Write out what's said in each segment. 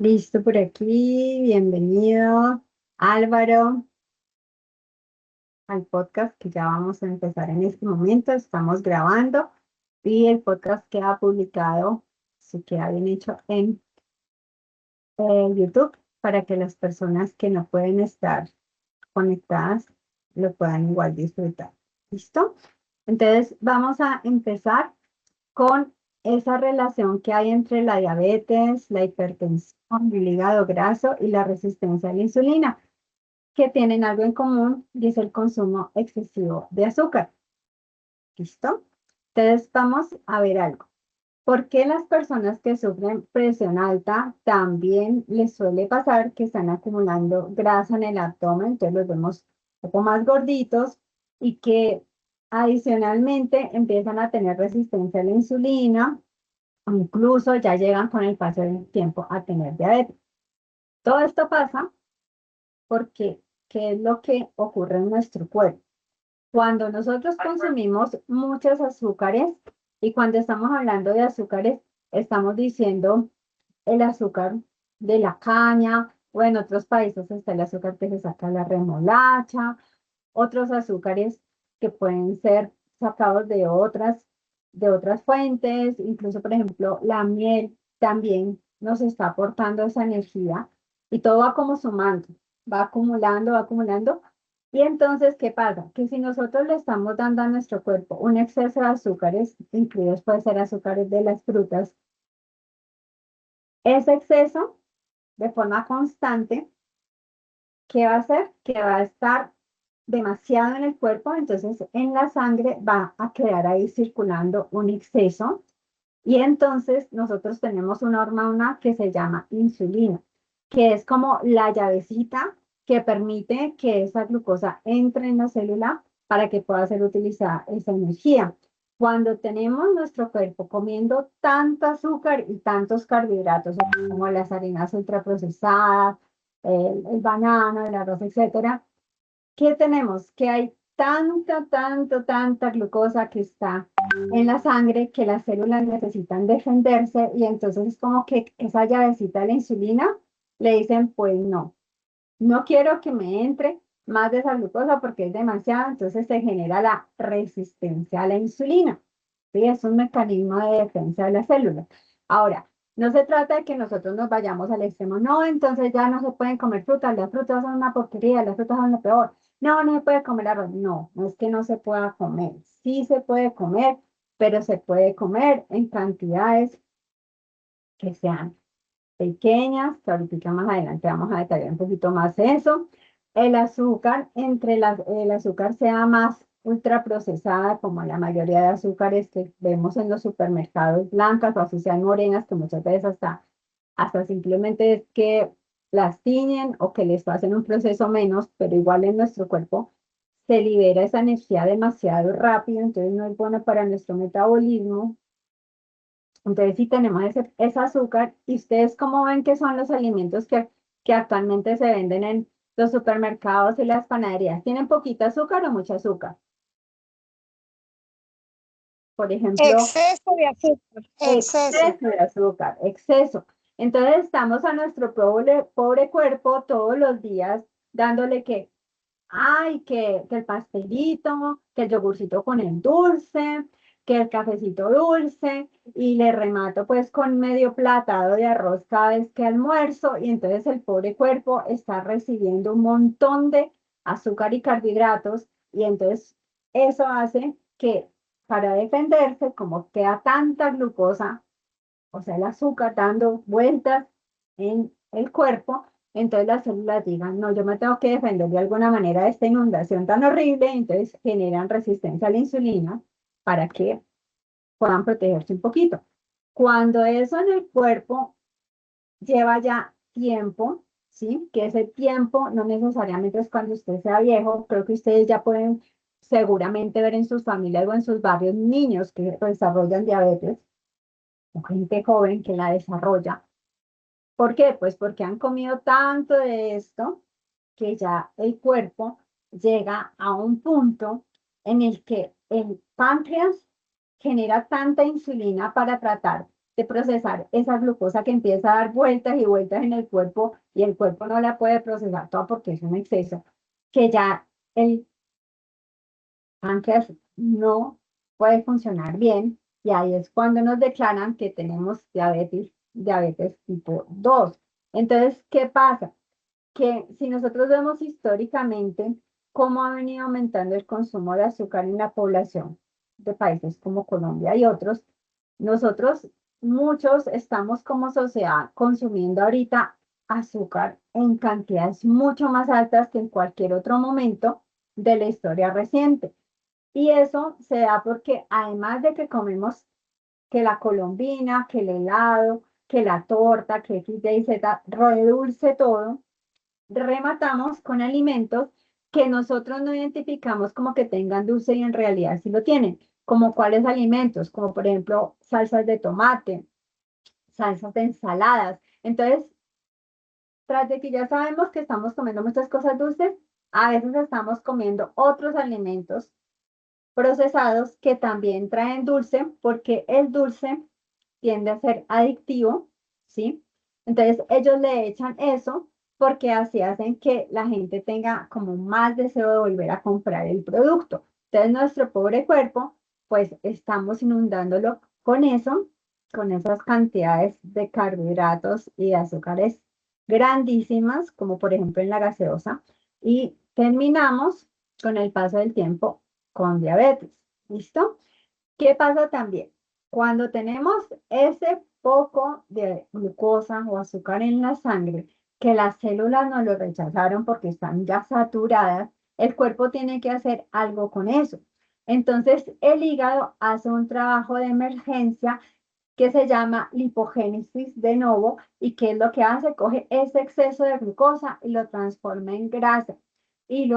Listo por aquí, bienvenido Álvaro al podcast que ya vamos a empezar en este momento. Estamos grabando y el podcast queda publicado, se queda bien hecho en YouTube para que las personas que no pueden estar conectadas lo puedan igual disfrutar. ¿Listo? Entonces vamos a empezar con esa relación que hay entre la diabetes, la hipertensión, el hígado graso y la resistencia a la insulina, que tienen algo en común y es el consumo excesivo de azúcar. ¿Listo? Entonces vamos a ver algo. ¿Por qué las personas que sufren presión alta también les suele pasar que están acumulando grasa en el abdomen? Entonces los vemos un poco más gorditos y que adicionalmente empiezan a tener resistencia a la insulina, o incluso ya llegan con el paso del tiempo a tener diabetes. Todo esto pasa porque, ¿qué es lo que ocurre en nuestro cuerpo? Cuando nosotros consumimos muchos azúcares, y cuando estamos hablando de azúcares, estamos diciendo el azúcar de la caña, o en otros países está el azúcar que se saca de la remolacha, otros azúcares que pueden ser sacados de otras fuentes, incluso, por ejemplo, la miel también nos está aportando esa energía y todo va como sumando, va acumulando. Y entonces, ¿qué pasa? Que si nosotros le estamos dando a nuestro cuerpo un exceso de azúcares, incluidos puede ser azúcares de las frutas, ese exceso de forma constante, ¿qué va a hacer? Que va a estar demasiado en el cuerpo, entonces en la sangre va a quedar ahí circulando un exceso y entonces nosotros tenemos una hormona que se llama insulina, que es como la llavecita que permite que esa glucosa entre en la célula para que pueda ser utilizada esa energía. Cuando tenemos nuestro cuerpo comiendo tanto azúcar y tantos carbohidratos como las harinas ultraprocesadas, el banano, el arroz, etcétera, ¿qué tenemos? Que hay tanta glucosa que está en la sangre que las células necesitan defenderse y entonces es como que esa llavecita de la insulina le dicen, pues no, no quiero que me entre más de esa glucosa porque es demasiado, entonces se genera la resistencia a la insulina. ¿Sí? Es un mecanismo de defensa de las células. Ahora, no se trata de que nosotros nos vayamos al extremo, no, entonces ya no se pueden comer frutas, las frutas son una porquería, las frutas son lo peor, no, no se puede comer arroz, no, no es que no se pueda comer, sí se puede comer, pero se puede comer en cantidades que sean pequeñas, que ahorita más adelante vamos a detallar un poquito más eso. El azúcar, el azúcar sea más ultraprocesada, como la mayoría de azúcares que vemos en los supermercados blancas o así sean morenas, que muchas veces hasta simplemente es que las tiñen o que les hacen un proceso menos, pero igual en nuestro cuerpo se libera esa energía demasiado rápido, entonces no es bueno para nuestro metabolismo. Entonces, si tenemos ese azúcar, ¿y ustedes cómo ven que son los alimentos que actualmente se venden en los supermercados y las panaderías? ¿Tienen poquito azúcar o mucho azúcar? Por ejemplo, Exceso de azúcar, exceso. exceso de azúcar, exceso. Entonces, estamos a nuestro pobre cuerpo todos los días dándole que ay, que el pastelito, que el yogurcito con el dulce, que el cafecito dulce, y le remato pues con medio platado de arroz cada vez que almuerzo, y entonces el pobre cuerpo está recibiendo un montón de azúcar y carbohidratos, y entonces eso hace que para defenderse, como queda tanta glucosa, o sea, el azúcar dando vueltas en el cuerpo, entonces las células digan, no, yo me tengo que defender de alguna manera de esta inundación tan horrible, entonces generan resistencia a la insulina para que puedan protegerse un poquito. Cuando eso en el cuerpo lleva ya tiempo, ¿sí? Que ese tiempo no necesariamente es cuando usted sea viejo, creo que ustedes ya pueden seguramente ver en sus familias o en sus barrios niños que desarrollan diabetes o gente joven que la desarrolla. ¿Por qué? Pues porque han comido tanto de esto que ya el cuerpo llega a un punto en el que el páncreas genera tanta insulina para tratar de procesar esa glucosa que empieza a dar vueltas y vueltas en el cuerpo y el cuerpo no la puede procesar toda porque es un exceso, que ya el páncreas no puede funcionar bien y ahí es cuando nos declaran que tenemos diabetes tipo 2. Entonces, ¿qué pasa? Que si nosotros vemos históricamente cómo ha venido aumentando el consumo de azúcar en la población de países como Colombia y otros, nosotros muchos estamos como sociedad consumiendo ahorita azúcar en cantidades mucho más altas que en cualquier otro momento de la historia reciente. Y eso se da porque además de que comemos que la colombina, que el helado, que la torta, que X, Y, Z, redulce todo, rematamos con alimentos que nosotros no identificamos como que tengan dulce y en realidad sí lo tienen. Como cuáles alimentos, como por ejemplo salsas de tomate, salsas de ensaladas. Entonces, tras de que ya sabemos que estamos comiendo muchas cosas dulces, a veces estamos comiendo otros alimentos procesados que también traen dulce, porque el dulce tiende a ser adictivo, ¿sí? Entonces ellos le echan eso porque así hacen que la gente tenga como más deseo de volver a comprar el producto. Entonces nuestro pobre cuerpo, pues estamos inundándolo con eso, con esas cantidades de carbohidratos y de azúcares grandísimas, como por ejemplo en la gaseosa, y terminamos con el paso del tiempo con diabetes. ¿Listo? ¿Qué pasa también? Cuando tenemos ese poco de glucosa o azúcar en la sangre, que las células no lo rechazaron porque están ya saturadas, el cuerpo tiene que hacer algo con eso. Entonces, el hígado hace un trabajo de emergencia que se llama lipogénesis de novo y que es lo que hace, coge ese exceso de glucosa y lo transforma en grasa y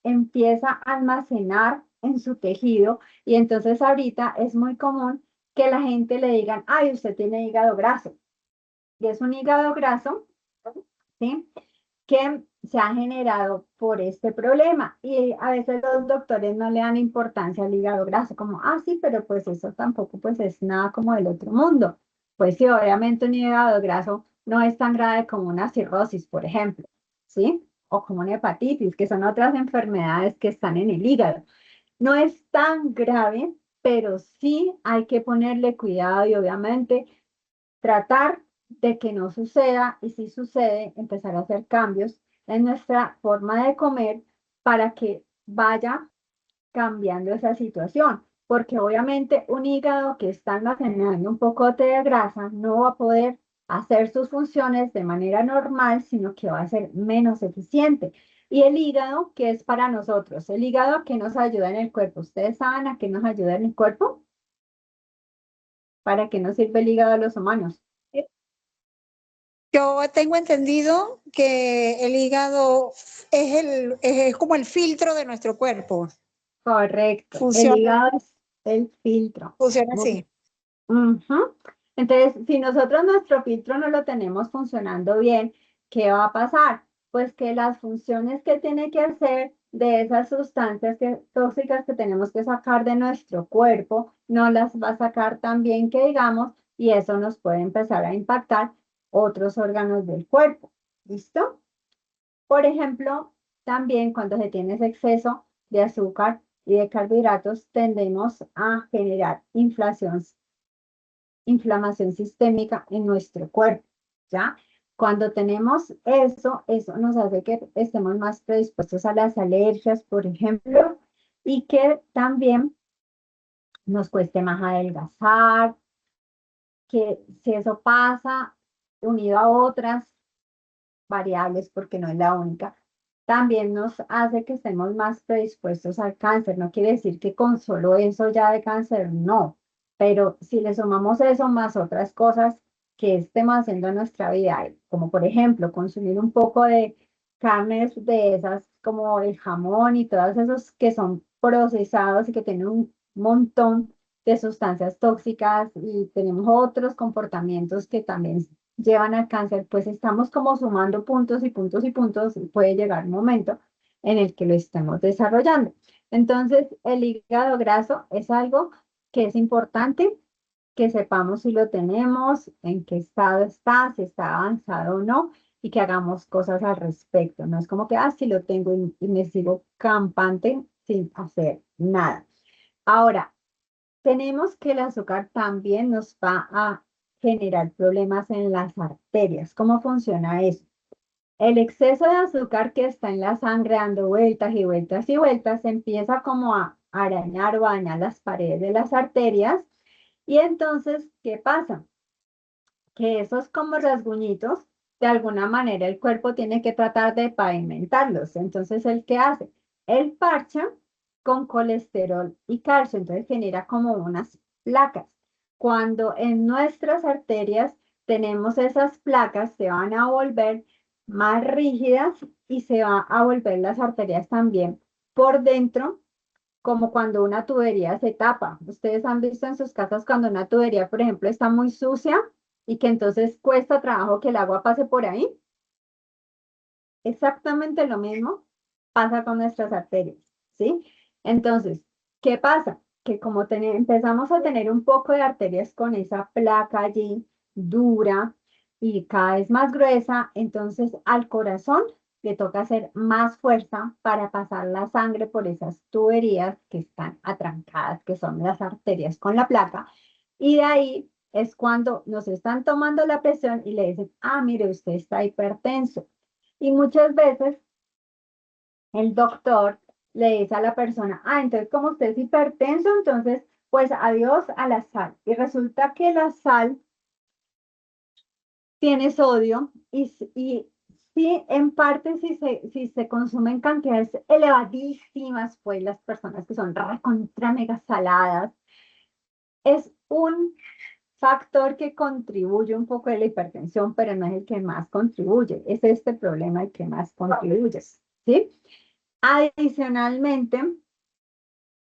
empieza a almacenar en su tejido y entonces ahorita es muy común que la gente le digan, ay, usted tiene hígado graso. Y es un hígado graso, ¿sí? Que se ha generado por este problema. Y a veces los doctores no le dan importancia al hígado graso, como, ah, sí, pero pues eso tampoco pues es nada como del otro mundo. Pues sí, obviamente un hígado graso no es tan grave como una cirrosis, por ejemplo, ¿sí? O como una hepatitis, que son otras enfermedades que están en el hígado. No es tan grave, pero sí hay que ponerle cuidado y obviamente tratar de que no suceda y si sucede, empezar a hacer cambios en nuestra forma de comer para que vaya cambiando esa situación. Porque obviamente un hígado que está almacenando un poco de grasa no va a poder hacer sus funciones de manera normal, sino que va a ser menos eficiente. Y el hígado, que es para nosotros, el hígado que nos ayuda en el cuerpo. ¿Ustedes saben a qué nos ayuda en el cuerpo? ¿Para qué nos sirve el hígado a los humanos? Yo tengo entendido que el hígado es como el filtro de nuestro cuerpo. Correcto, el Funciona, hígado es el filtro. funciona Muy- así. Ujú. Entonces, si nosotros nuestro filtro no lo tenemos funcionando bien, ¿qué va a pasar? Pues que las funciones que tiene que hacer de esas sustancias tóxicas que tenemos que sacar de nuestro cuerpo, no las va a sacar tan bien que digamos, y eso nos puede empezar a impactar otros órganos del cuerpo. ¿Listo? Por ejemplo, también cuando se tiene ese exceso de azúcar y de carbohidratos, tendemos a generar inflamación sistémica en nuestro cuerpo, ¿ya? Cuando tenemos eso, eso nos hace que estemos más predispuestos a las alergias, por ejemplo, y que también nos cueste más adelgazar, que si eso pasa unido a otras variables, porque no es la única, también nos hace que estemos más predispuestos al cáncer. No quiere decir que con solo eso ya de cáncer, no, pero si le sumamos eso más otras cosas que estemos haciendo en nuestra vida, como por ejemplo consumir un poco de carnes de esas como el jamón y todos esos que son procesados y que tienen un montón de sustancias tóxicas y tenemos otros comportamientos que también llevan al cáncer, pues estamos como sumando puntos y puntos y puntos y puede llegar un momento en el que lo estamos desarrollando. Entonces, el hígado graso es algo que es importante que sepamos si lo tenemos, en qué estado está, si está avanzado o no, y que hagamos cosas al respecto. No es como que, si lo tengo y me sigo campante sin hacer nada. Ahora, tenemos que el azúcar también nos va a generar problemas en las arterias. ¿Cómo funciona eso? El exceso de azúcar que está en la sangre dando vueltas y vueltas y vueltas empieza como a arañar o a dañar las paredes de las arterias. Y entonces, ¿qué pasa? Que esos como rasguñitos, de alguna manera el cuerpo tiene que tratar de pavimentarlos. Entonces, ¿el qué hace? Él parcha con colesterol y calcio, entonces genera como unas placas. Cuando en nuestras arterias tenemos esas placas, se van a volver más rígidas y se van a volver las arterias también por dentro, como cuando una tubería se tapa. Ustedes han visto en sus casas cuando una tubería, por ejemplo, está muy sucia y que entonces cuesta trabajo que el agua pase por ahí. Exactamente lo mismo pasa con nuestras arterias, ¿sí? Entonces, ¿qué pasa? Que como empezamos a tener un poco de arterias con esa placa allí dura y cada vez más gruesa, entonces al corazón le toca hacer más fuerza para pasar la sangre por esas tuberías que están atrancadas, que son las arterias con la placa. Y de ahí es cuando nos están tomando la presión y le dicen, mire, usted está hipertenso. Y muchas veces el doctor le dice a la persona, entonces como usted es hipertenso, entonces pues adiós a la sal. Y resulta que la sal tiene sodio y sí, en parte si se consumen cantidades elevadísimas, pues las personas que son recontra mega saladas, es un factor que contribuye un poco a la hipertensión, pero no es el que más contribuye. Es este problema el que más contribuye, ¿sí? Adicionalmente,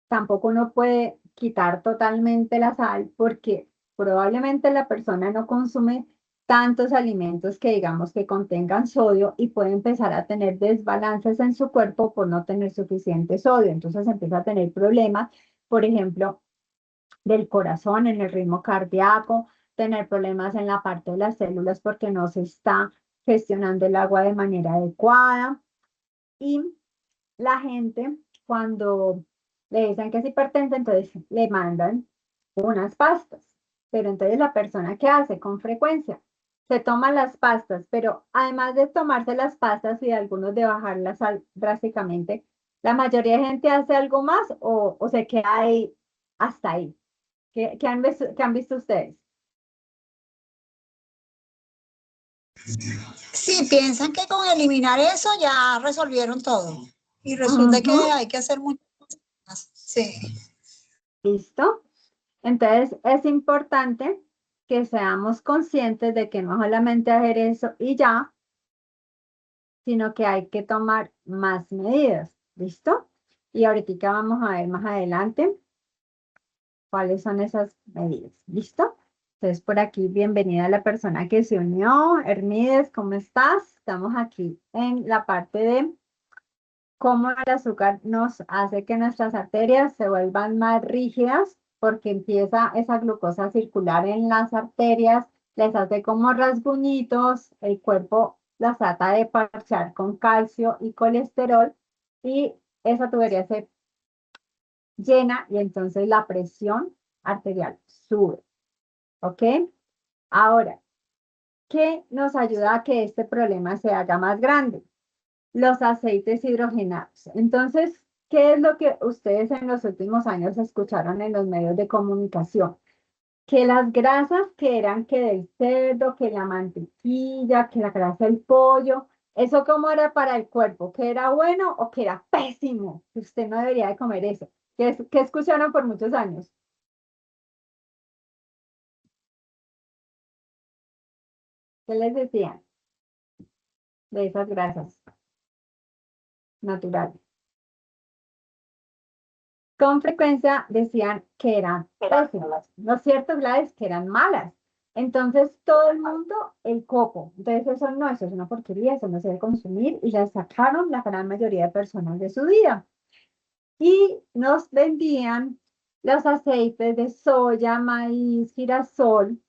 tampoco uno puede quitar totalmente la sal porque probablemente la persona no consume tantos alimentos que digamos que contengan sodio y puede empezar a tener desbalances en su cuerpo por no tener suficiente sodio. Entonces empieza a tener problemas, por ejemplo, del corazón, en el ritmo cardíaco, tener problemas en la parte de las células porque no se está gestionando el agua de manera adecuada. Y la gente, cuando le dicen que es hipertensa, entonces le mandan unas pastas. Pero entonces la persona que hace con frecuencia se toma las pastas, pero además de tomarse las pastas y algunos de bajar la sal drásticamente, la mayoría de gente hace algo más o se queda ahí hasta ahí. ¿Qué han visto ustedes? Sí, piensan que con eliminar eso ya resolvieron todo. Y resulta que Ujú. hay que hacer mucho más. Sí. ¿Listo? Entonces es importante que seamos conscientes de que no solamente hacer eso y ya, sino que hay que tomar más medidas. ¿Listo? Y ahorita vamos a ver más adelante cuáles son esas medidas. ¿Listo? Entonces por aquí, bienvenida a la persona que se unió. Hermides, ¿cómo estás? Estamos aquí en la parte de cómo el azúcar nos hace que nuestras arterias se vuelvan más rígidas porque empieza esa glucosa a circular en las arterias, les hace como rasguñitos, el cuerpo las trata de parchar con calcio y colesterol y esa tubería se llena y entonces la presión arterial sube, ¿ok? Ahora, ¿qué nos ayuda a que este problema se haga más grande? Los aceites hidrogenados. Entonces, ¿qué es lo que ustedes en los últimos años escucharon en los medios de comunicación? Que las grasas que eran que del cerdo, que la mantequilla, que la grasa del pollo, ¿eso cómo era para el cuerpo? ¿Que era bueno o que era pésimo? Que usted no debería de comer eso. ¿Qué escucharon por muchos años? ¿Qué les decían de esas grasas naturales? Con frecuencia decían que eran pésimas. ¿No es cierto, Gladys? Que eran malas. Entonces, todo el mundo, el coco. Entonces, eso es una porquería, eso no se debe consumir. Y la sacaron la gran mayoría de personas de su vida. Y nos vendían los aceites de soya, maíz, girasol,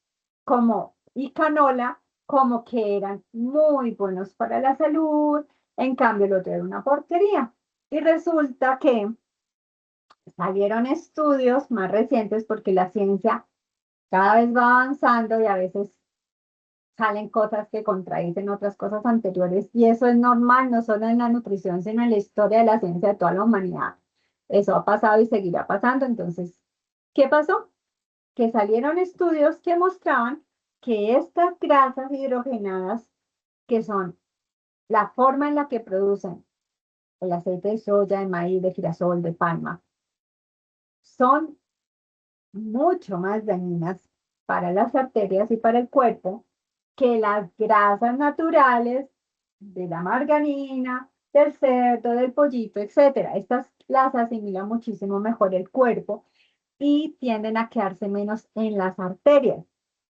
y canola, como que eran muy buenos para la salud, en cambio el otro era una porquería. Y resulta que salieron estudios más recientes porque la ciencia cada vez va avanzando y a veces salen cosas que contradicen otras cosas anteriores y eso es normal, no solo en la nutrición, sino en la historia de la ciencia de toda la humanidad. Eso ha pasado y seguirá pasando. Entonces, ¿qué pasó? Que salieron estudios que mostraban que estas grasas hidrogenadas, que son la forma en la que producen el aceite de soya, de maíz, de girasol, de palma, son mucho más dañinas para las arterias y para el cuerpo que las grasas naturales de la margarina, del cerdo, del pollito, etcétera. Estas las asimila muchísimo mejor el cuerpo y tienden a quedarse menos en las arterias.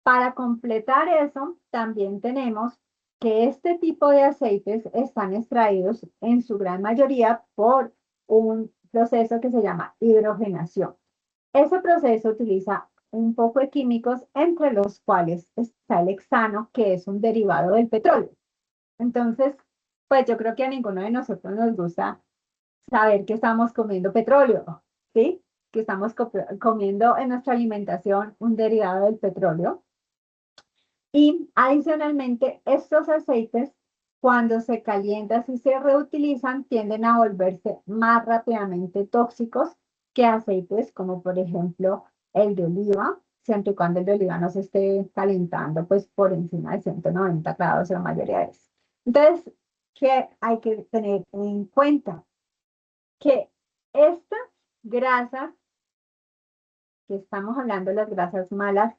Para completar eso, también tenemos que este tipo de aceites están extraídos en su gran mayoría por un proceso que se llama hidrogenación. Ese proceso utiliza un poco de químicos, entre los cuales está el hexano, que es un derivado del petróleo. Entonces, pues yo creo que a ninguno de nosotros nos gusta saber que estamos comiendo petróleo, ¿sí? Que estamos comiendo en nuestra alimentación un derivado del petróleo. Y adicionalmente, estos aceites, cuando se calientan y se reutilizan, tienden a volverse más rápidamente tóxicos que aceites como por ejemplo el de oliva, siempre y cuando el de oliva no se esté calentando pues por encima de 190 grados la mayoría de veces. Entonces, ¿qué hay que tener en cuenta? Que estas grasas que estamos hablando, las grasas malas,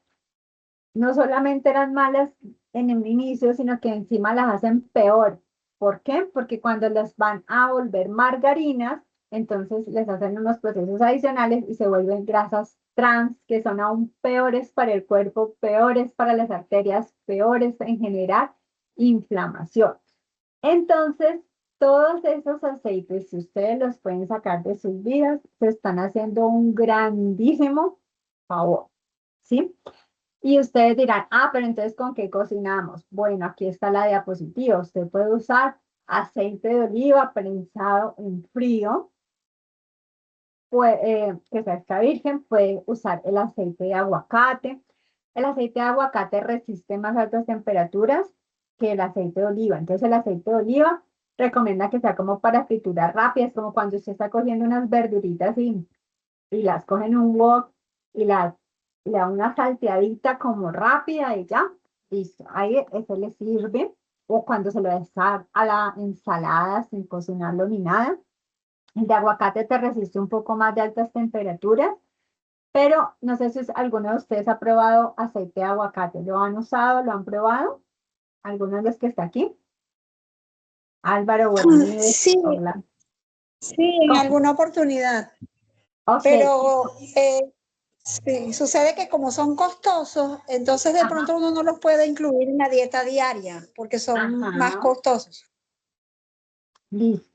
no solamente eran malas en un inicio, sino que encima las hacen peor. ¿Por qué? Porque cuando las van a volver margarinas, entonces les hacen unos procesos adicionales y se vuelven grasas trans, que son aún peores para el cuerpo, peores para las arterias, peores en generar inflamación. Entonces, todos esos aceites, si ustedes los pueden sacar de sus vidas, se están haciendo un grandísimo favor, ¿sí? Y ustedes dirán, ah, pero entonces ¿con qué cocinamos? Bueno, aquí está la diapositiva. Usted puede usar aceite de oliva prensado en frío, que sea extra virgen, puede usar el aceite de aguacate. El aceite de aguacate resiste más altas temperaturas que el aceite de oliva. Entonces el aceite de oliva recomienda que sea como para frituras rápidas, como cuando usted está cogiendo unas verduritas y las coge en un wok y le da una salteadita como rápida y ya, listo. Ahí eso le sirve. O cuando se lo da a la ensalada sin cocinarlo ni nada. El de aguacate te resiste un poco más de altas temperaturas, pero no sé si alguno de ustedes ha probado aceite de aguacate. ¿Lo han usado? ¿Lo han probado? ¿Alguno de los que está aquí? Álvaro, Bermúdez, Sí, hola. sí, en alguna oportunidad. Ok, Pero sí, sucede que como son costosos, entonces de ajá, pronto uno no los puede incluir en la dieta diaria porque son más ajá, costosos. listo.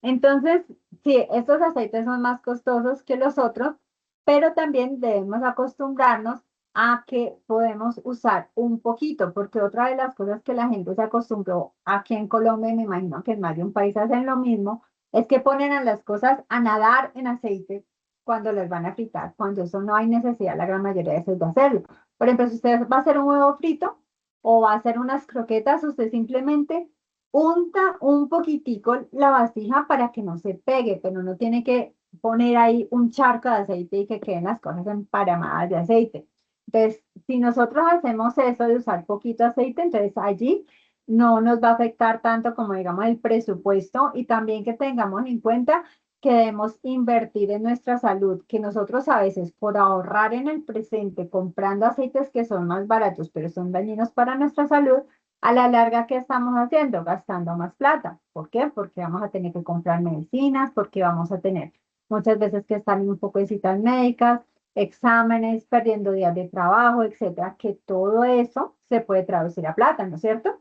Entonces, sí, estos aceites son más costosos que los otros, pero también debemos acostumbrarnos a que podemos usar un poquito, porque otra de las cosas que la gente se acostumbró aquí en Colombia, y me imagino que en más de un país hacen lo mismo, es que ponen a las cosas a nadar en aceite cuando las van a fritar, cuando eso no hay necesidad la gran mayoría de veces de hacerlo. Por ejemplo, si usted va a hacer un huevo frito o va a hacer unas croquetas, usted simplemente unta un poquitico la vasija para que no se pegue, pero no tiene que poner ahí un charco de aceite y que queden las cosas emparamadas de aceite. Entonces, si nosotros hacemos eso de usar poquito aceite, entonces allí no nos va a afectar tanto como digamos el presupuesto y también que tengamos en cuenta que debemos invertir en nuestra salud, que nosotros a veces por ahorrar en el presente comprando aceites que son más baratos, pero son dañinos para nuestra salud, a la larga, ¿qué estamos haciendo? Gastando más plata. ¿Por qué? Porque vamos a tener que comprar medicinas, porque vamos a tener muchas veces que estar en un poco de citas médicas, exámenes, perdiendo días de trabajo, etcétera, que todo eso se puede traducir a plata, ¿no es cierto?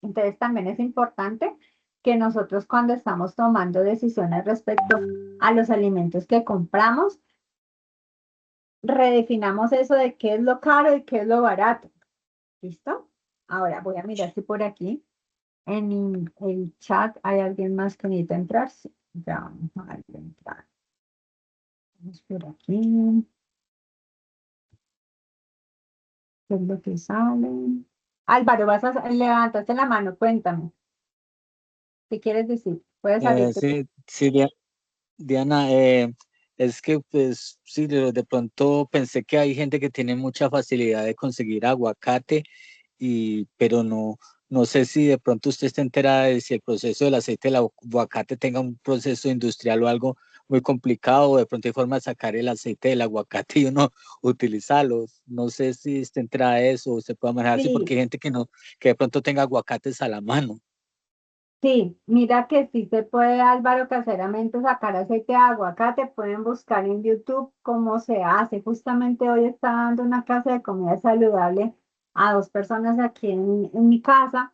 Entonces también es importante que nosotros cuando estamos tomando decisiones respecto a los alimentos que compramos, redefinamos eso de qué es lo caro y qué es lo barato. ¿Listo? Ahora voy a mirar si por aquí en el chat hay alguien más que necesita entrar. Sí, ya vamos a entrar. Vamos por aquí. ¿Qué es lo que sale? Álvaro, levantaste la mano, cuéntame. ¿Qué quieres decir? Puedes salirte. Sí, Diana, es que pues sí, de pronto pensé que hay gente que tiene mucha facilidad de conseguir aguacate, pero no sé si de pronto usted está enterada de si el proceso del aceite del aguacate tenga un proceso industrial o algo muy complicado, o de pronto hay forma de sacar el aceite del aguacate y uno utilizarlo. No sé si está enterada de eso o se puede manejar así, porque Sí, hay gente que de pronto tenga aguacates a la mano. sí, mira que sí se puede, Álvaro, caseramente sacar aceite de aguacate. Pueden buscar en YouTube cómo se hace. Justamente hoy estaba dando una clase de comida saludable a dos personas aquí en mi casa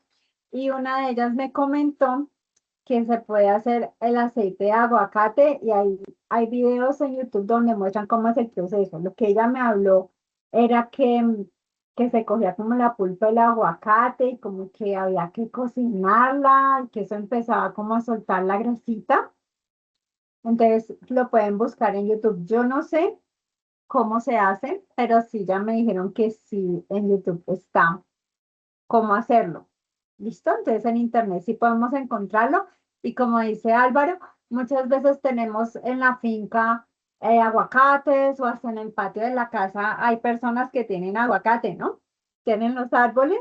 y una de ellas me comentó que se puede hacer el aceite de aguacate y hay videos en YouTube donde muestran cómo es el proceso. Lo que ella me habló era que se cogía como la pulpa del aguacate y como que había que cocinarla, que eso empezaba como a soltar la grasita. Entonces lo pueden buscar en YouTube. Yo no sé cómo se hace, pero sí ya me dijeron que sí en YouTube está cómo hacerlo. ¿Listo? Entonces en internet sí podemos encontrarlo. Y como dice Álvaro, muchas veces tenemos en la finca aguacates o hasta en el patio de la casa hay personas que tienen aguacate, ¿no? Tienen los árboles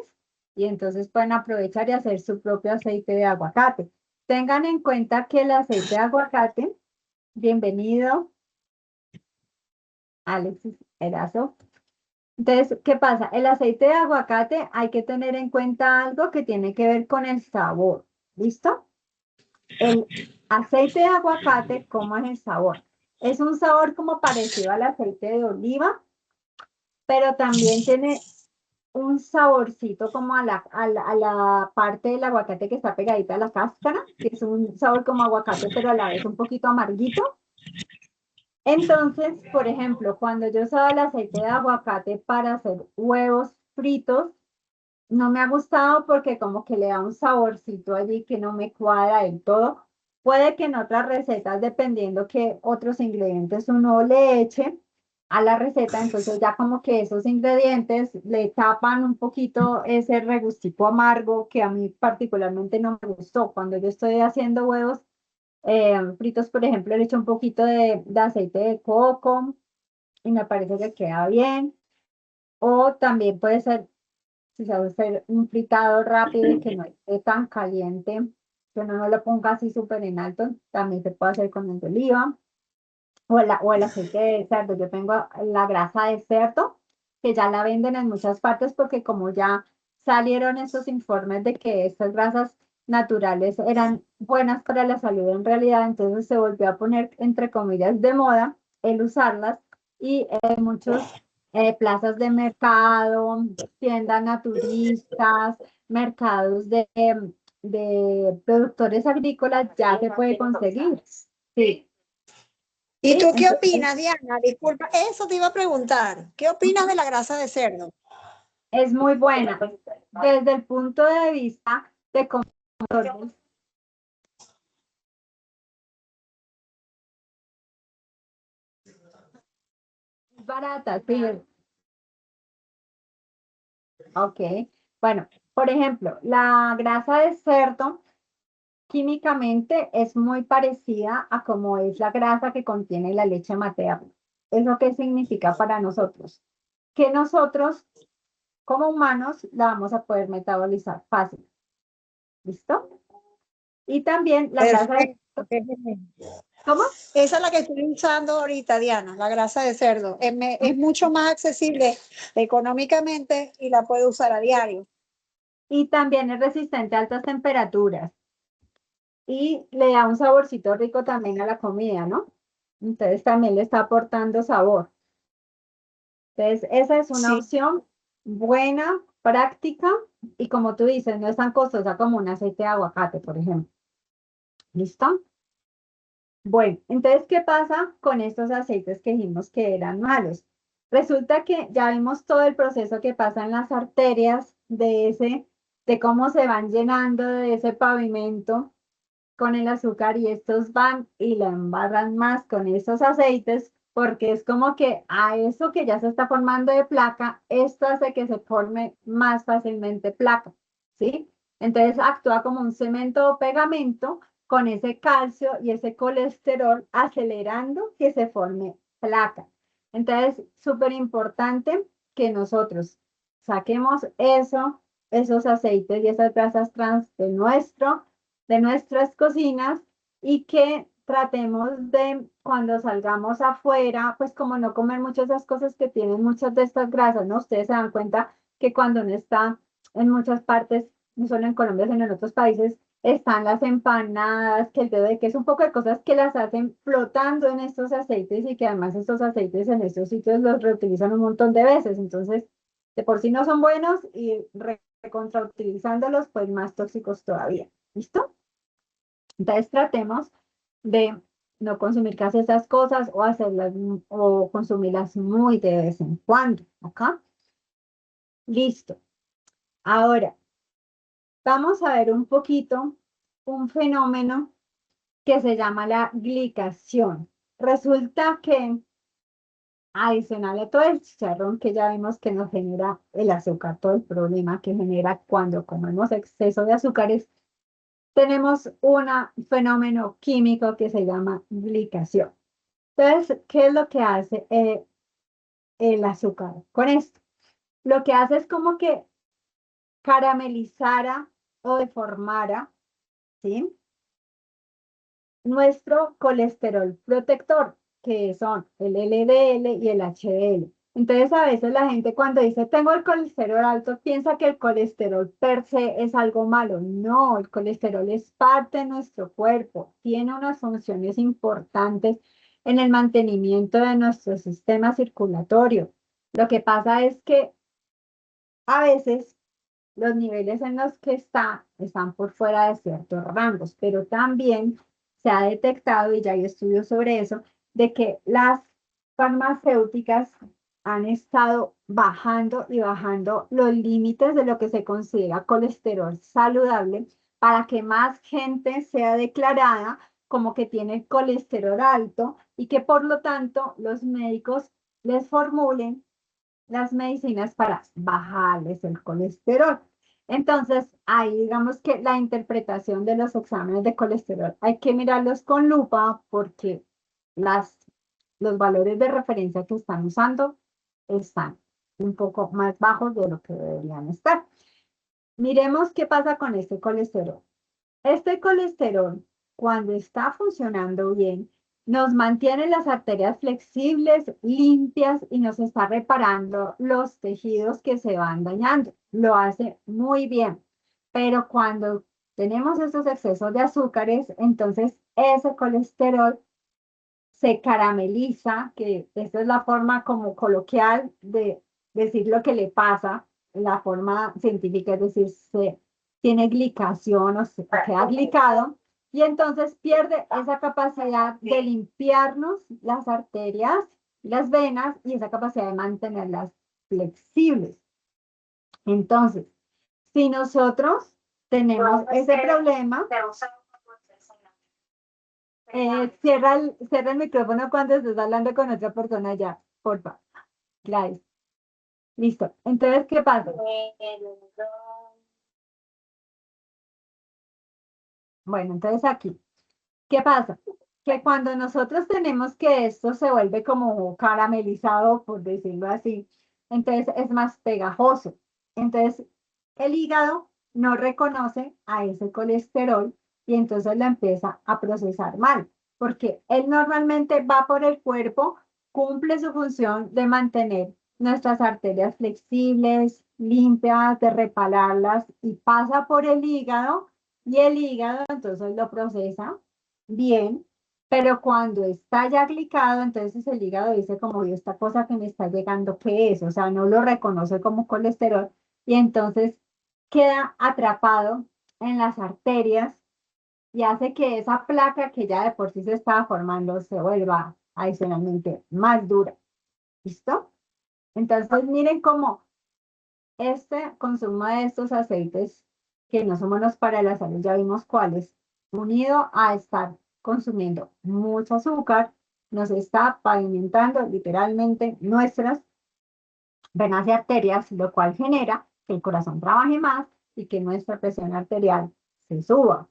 y entonces pueden aprovechar y hacer su propio aceite de aguacate. Tengan en cuenta que el aceite de aguacate, bienvenido, Alexis Erazo. Entonces, ¿qué pasa? El aceite de aguacate hay que tener en cuenta algo que tiene que ver con el sabor. ¿Listo? El aceite de aguacate, ¿cómo es el sabor? Es un sabor como parecido al aceite de oliva, pero también tiene un saborcito como a la parte del aguacate que está pegadita a la cáscara, que es un sabor como aguacate, pero a la vez un poquito amarguito. Entonces, por ejemplo, cuando yo usaba el aceite de aguacate para hacer huevos fritos, no me ha gustado porque como que le da un saborcito allí que no me cuadra del todo. Puede que en otras recetas, dependiendo que otros ingredientes uno le eche a la receta, entonces ya como que esos ingredientes le tapan un poquito ese regustico amargo que a mí particularmente no me gustó. Cuando yo estoy haciendo huevos fritos, por ejemplo, le echo un poquito de aceite de coco y me parece que queda bien. O también puede ser si se va a hacer un fritado rápido y que no esté tan caliente, que uno no lo ponga así súper en alto, también se puede hacer con el de oliva o el aceite de cerdo. Yo tengo la grasa de cerdo, que ya la venden en muchas partes porque como ya salieron estos informes de que estas grasas naturales eran buenas para la salud en realidad, entonces se volvió a poner entre comillas de moda el usarlas y muchos plazas de mercado, tiendas naturistas, mercados de productores agrícolas ya se puede conseguir. Sí, ¿Y sí, tú qué entonces opinas, Diana? Disculpa, eso te iba a preguntar. ¿Qué opinas de la grasa de cerdo? es muy buena. Desde el punto de vista de consumidores, es barata, sí. Ok. Bueno, por ejemplo, la grasa de cerdo químicamente es muy parecida a como es la grasa que contiene la leche materna. ¿Eso qué significa para nosotros? Que nosotros, como humanos, la vamos a poder metabolizar fácil. ¿Listo? Y también la grasa de... Perfecto. ¿Cómo? Esa es la que estoy usando ahorita, Diana, la grasa de cerdo. Es mucho más accesible económicamente y la puedo usar a diario. Y también es resistente a altas temperaturas y le da un saborcito rico también a la comida, ¿no? Entonces también le está aportando sabor. Entonces esa es una Sí, opción buena, práctica y como tú dices, no es tan costosa como un aceite de aguacate, por ejemplo. ¿Listo? Bueno, entonces, ¿qué pasa con estos aceites que dijimos que eran malos? Resulta que ya vimos todo el proceso que pasa en las arterias de cómo se van llenando de ese pavimento con el azúcar y estos van y la embarran más con esos aceites porque es como que a eso que ya se está formando de placa, esto hace que se forme más fácilmente placa, ¿sí? Entonces actúa como un cemento o pegamento con ese calcio y ese colesterol acelerando que se forme placa. Entonces, súper importante que nosotros saquemos esos aceites y esas grasas trans de nuestras cocinas y que tratemos de cuando salgamos afuera, pues como no comer muchas de esas cosas que tienen muchas de estas grasas, ¿no? Ustedes se dan cuenta que cuando uno está en muchas partes, no solo en Colombia, sino en otros países, están las empanadas, que el dedo de queso, un poco de cosas que las hacen flotando en estos aceites y que además estos aceites en estos sitios los reutilizan un montón de veces. Entonces, de por sí no son buenos y recontrautilizándolos, pues más tóxicos todavía. ¿Listo? Entonces tratemos de no consumir casi esas cosas o hacerlas o consumirlas muy de vez en cuando. ¿Acá? Listo. Ahora, vamos a ver un poquito un fenómeno que se llama la glicación. Resulta que adicional a todo el chicharrón que ya vimos que nos genera el azúcar, todo el problema que genera cuando comemos exceso de azúcares, tenemos un fenómeno químico que se llama glicación. Entonces, ¿qué es lo que hace el azúcar con esto? Lo que hace es como que caramelizara o deformara, ¿sí? Nuestro colesterol protector, que son el LDL y el HDL. Entonces, a veces la gente cuando dice tengo el colesterol alto, piensa que el colesterol per se es algo malo. No, el colesterol es parte de nuestro cuerpo, tiene unas funciones importantes en el mantenimiento de nuestro sistema circulatorio. Lo que pasa es que a veces los niveles en los que están por fuera de ciertos rangos, pero también se ha detectado, y ya hay estudios sobre eso, de que las farmacéuticas han estado bajando y bajando los límites de lo que se considera colesterol saludable para que más gente sea declarada como que tiene colesterol alto y que por lo tanto los médicos les formulen las medicinas para bajarles el colesterol. Entonces, ahí digamos que la interpretación de los exámenes de colesterol hay que mirarlos con lupa porque las, los valores de referencia que están usando están un poco más bajos de lo que deberían estar. Miremos qué pasa con este colesterol. Este colesterol, cuando está funcionando bien, nos mantiene las arterias flexibles, limpias y nos está reparando los tejidos que se van dañando. Lo hace muy bien. Pero cuando tenemos esos excesos de azúcares, entonces ese colesterol se carameliza, que esa es la forma como coloquial de decir lo que le pasa, la forma científica es decir, se tiene glicación o se queda glicado, y entonces pierde esa capacidad de limpiarnos las arterias, las venas y esa capacidad de mantenerlas flexibles. Entonces, si nosotros tenemos ese problema, cierra el micrófono cuando estés hablando con otra persona ya, porfa. Gladys. Listo. Entonces, ¿qué pasa? Bueno, entonces aquí, ¿qué pasa? Que cuando nosotros tenemos que esto se vuelve como caramelizado, por decirlo así, entonces es más pegajoso. Entonces, el hígado no reconoce a ese colesterol y entonces lo empieza a procesar mal, porque él normalmente va por el cuerpo, cumple su función de mantener nuestras arterias flexibles, limpias, de repararlas y pasa por el hígado y el hígado entonces lo procesa bien, pero cuando está ya glicado, entonces el hígado dice como, ¿y esta cosa que me está llegando qué es? O sea, no lo reconoce como colesterol y entonces queda atrapado en las arterias y hace que esa placa que ya de por sí se estaba formando se vuelva adicionalmente más dura. ¿Listo? Entonces, miren cómo este consumo de estos aceites que no son buenos para la salud, ya vimos cuáles, unido a estar consumiendo mucho azúcar, nos está pavimentando literalmente nuestras venas y arterias, lo cual genera que el corazón trabaje más y que nuestra presión arterial se suba.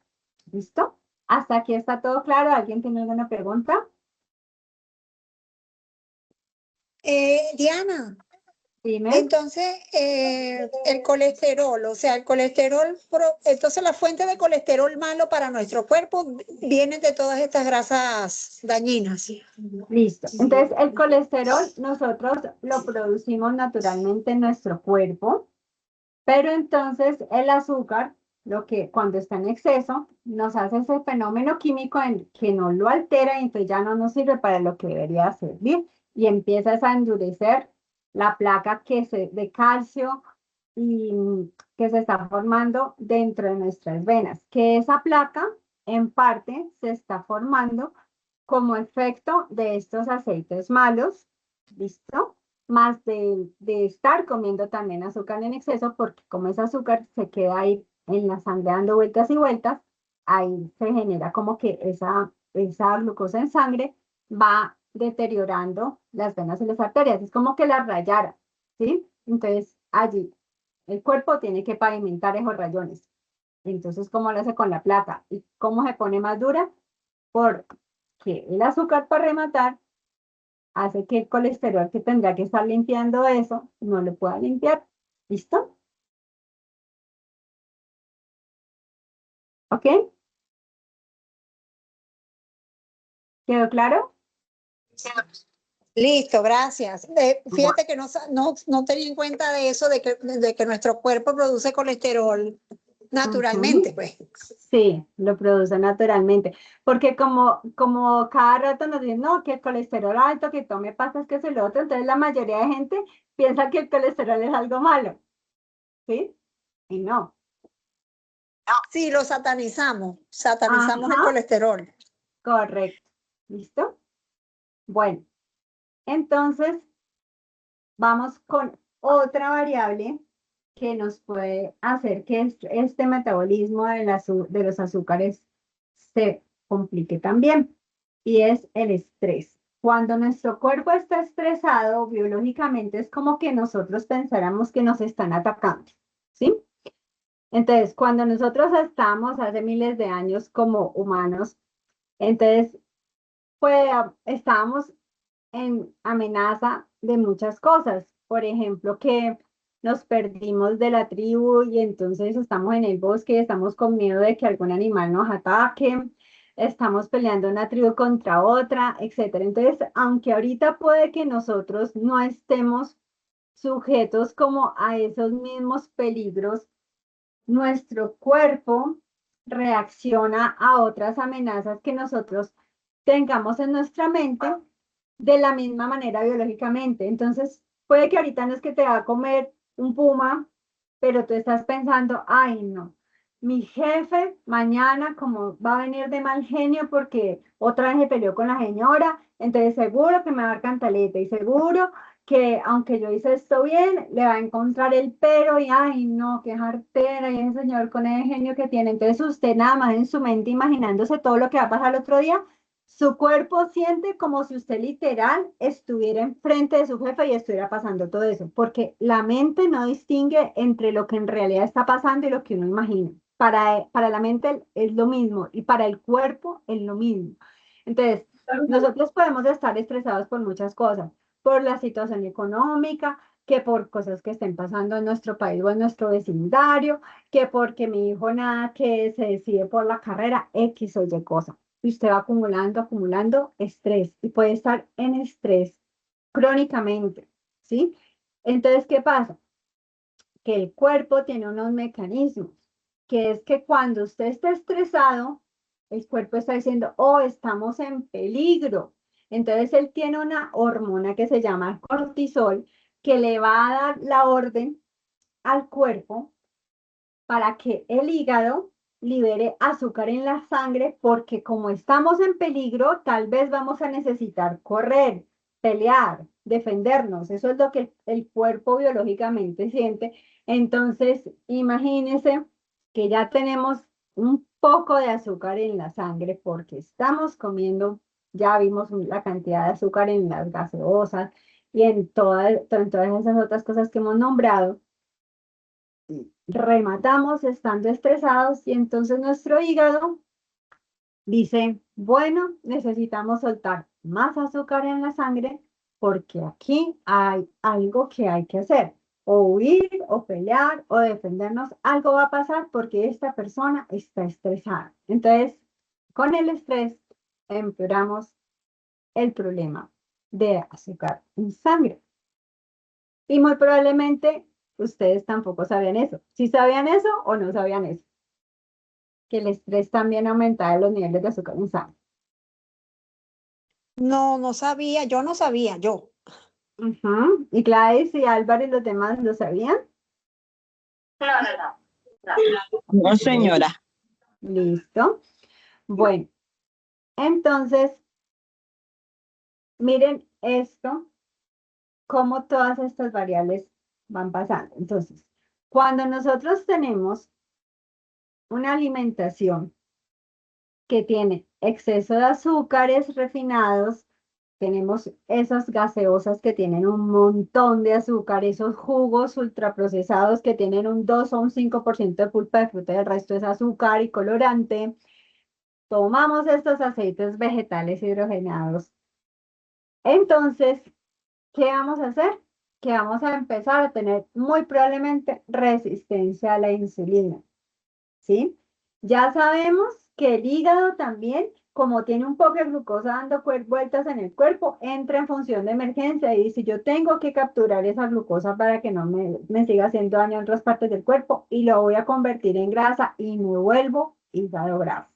¿Listo? Hasta aquí está todo claro. ¿Alguien tiene alguna pregunta? Diana, Dime. entonces el colesterol, o sea, el colesterol, entonces la fuente de colesterol malo para nuestro cuerpo viene de todas estas grasas dañinas. Listo. Entonces, el colesterol nosotros lo producimos naturalmente en nuestro cuerpo, pero entonces el azúcar, lo que cuando está en exceso, nos hace ese fenómeno químico en que nos lo altera y entonces ya no nos sirve para lo que debería servir y empiezas a endurecer la placa de calcio y que se está formando dentro de nuestras venas, que esa placa en parte se está formando como efecto de estos aceites malos, ¿listo? Más de estar comiendo también azúcar en exceso, porque como ese azúcar se queda ahí en la sangre dando vueltas y vueltas, ahí se genera como que esa glucosa en sangre va deteriorando las venas y las arterias, es como que las rayara, ¿sí? Entonces allí el cuerpo tiene que pavimentar esos rayones. Entonces, ¿cómo lo hace con la placa? ¿Y cómo se pone más dura? Porque el azúcar para rematar hace que el colesterol que tendría que estar limpiando eso no lo pueda limpiar. ¿Listo? ¿Ok? ¿Quedó claro? Listo, gracias. Bueno, Fíjate que no tenía en cuenta de eso, de que nuestro cuerpo produce colesterol naturalmente, ujú. pues. Sí, lo produce naturalmente. Porque como cada rato nos dicen, no, que el colesterol alto, que tome pastas, que es el otro, entonces la mayoría de gente piensa que el colesterol es algo malo, ¿sí? Y no. Sí, lo satanizamos el Ajá, colesterol. correcto. ¿Listo? Bueno, entonces vamos con otra variable que nos puede hacer que este metabolismo de los azúcares se complique también, y es el estrés. Cuando nuestro cuerpo está estresado, biológicamente es como que nosotros pensáramos que nos están atacando, ¿sí? Entonces, cuando nosotros estamos hace miles de años como humanos, entonces, pues estábamos en amenaza de muchas cosas. Por ejemplo, que nos perdimos de la tribu y entonces estamos en el bosque y estamos con miedo de que algún animal nos ataque, estamos peleando una tribu contra otra, etcétera. Entonces, aunque ahorita puede que nosotros no estemos sujetos como a esos mismos peligros, nuestro cuerpo reacciona a otras amenazas que nosotros tengamos en nuestra mente de la misma manera biológicamente. Entonces, puede que ahorita no es que te va a comer un puma, pero tú estás pensando, ay, no, mi jefe mañana como va a venir de mal genio porque otra vez se peleó con la señora, entonces seguro que me va a dar cantaleta y seguro que aunque yo hice esto bien, le va a encontrar el pero y ay, no, qué jartera y ese señor con ese genio que tiene. Entonces usted nada más en su mente imaginándose todo lo que va a pasar el otro día, su cuerpo siente como si usted literal estuviera enfrente de su jefe y estuviera pasando todo eso, porque la mente no distingue entre lo que en realidad está pasando y lo que uno imagina. Para la mente es lo mismo y para el cuerpo es lo mismo. Entonces, nosotros podemos estar estresados por muchas cosas, por la situación económica, que por cosas que estén pasando en nuestro país o en nuestro vecindario, que porque mi hijo nada que se decide por la carrera X o Y cosa y usted va acumulando, acumulando estrés y puede estar en estrés crónicamente, ¿sí? Entonces, ¿qué pasa? Que el cuerpo tiene unos mecanismos, que es que cuando usted está estresado, el cuerpo está diciendo, oh, estamos en peligro. Entonces, él tiene una hormona que se llama cortisol, que le va a dar la orden al cuerpo para que el hígado libere azúcar en la sangre porque como estamos en peligro, tal vez vamos a necesitar correr, pelear, defendernos. Eso es lo que el cuerpo biológicamente siente. Entonces, imagínense que ya tenemos un poco de azúcar en la sangre porque estamos comiendo, ya vimos la cantidad de azúcar en las gaseosas y en todas esas otras cosas que hemos nombrado. Rematamos estando estresados y entonces nuestro hígado dice, bueno, necesitamos soltar más azúcar en la sangre porque aquí hay algo que hay que hacer. O huir, o pelear, o defendernos. Algo va a pasar porque esta persona está estresada. Entonces, con el estrés empeoramos el problema de azúcar en sangre. Y muy probablemente ustedes tampoco sabían eso. ¿Sí sabían eso o no sabían eso? Que el estrés también aumenta los niveles de azúcar en sangre. No, no sabía, yo no sabía, yo. Ujú. ¿Y Gladys y Álvaro y los demás lo sabían? No, señora. Listo. Bueno, entonces, miren esto, cómo todas estas variables van pasando. Entonces, cuando nosotros tenemos una alimentación que tiene exceso de azúcares refinados, tenemos esas gaseosas que tienen un montón de azúcar, esos jugos ultraprocesados que tienen un 2 o un 5% de pulpa de fruta y el resto es azúcar y colorante. Tomamos estos aceites vegetales hidrogenados. Entonces, ¿qué vamos a hacer? Que vamos a empezar a tener muy probablemente resistencia a la insulina. ¿Sí? Ya sabemos que el hígado también, como tiene un poco de glucosa dando vueltas en el cuerpo, entra en función de emergencia y dice, yo tengo que capturar esa glucosa para que no me siga haciendo daño en otras partes del cuerpo y lo voy a convertir en grasa y me vuelvo hígado graso.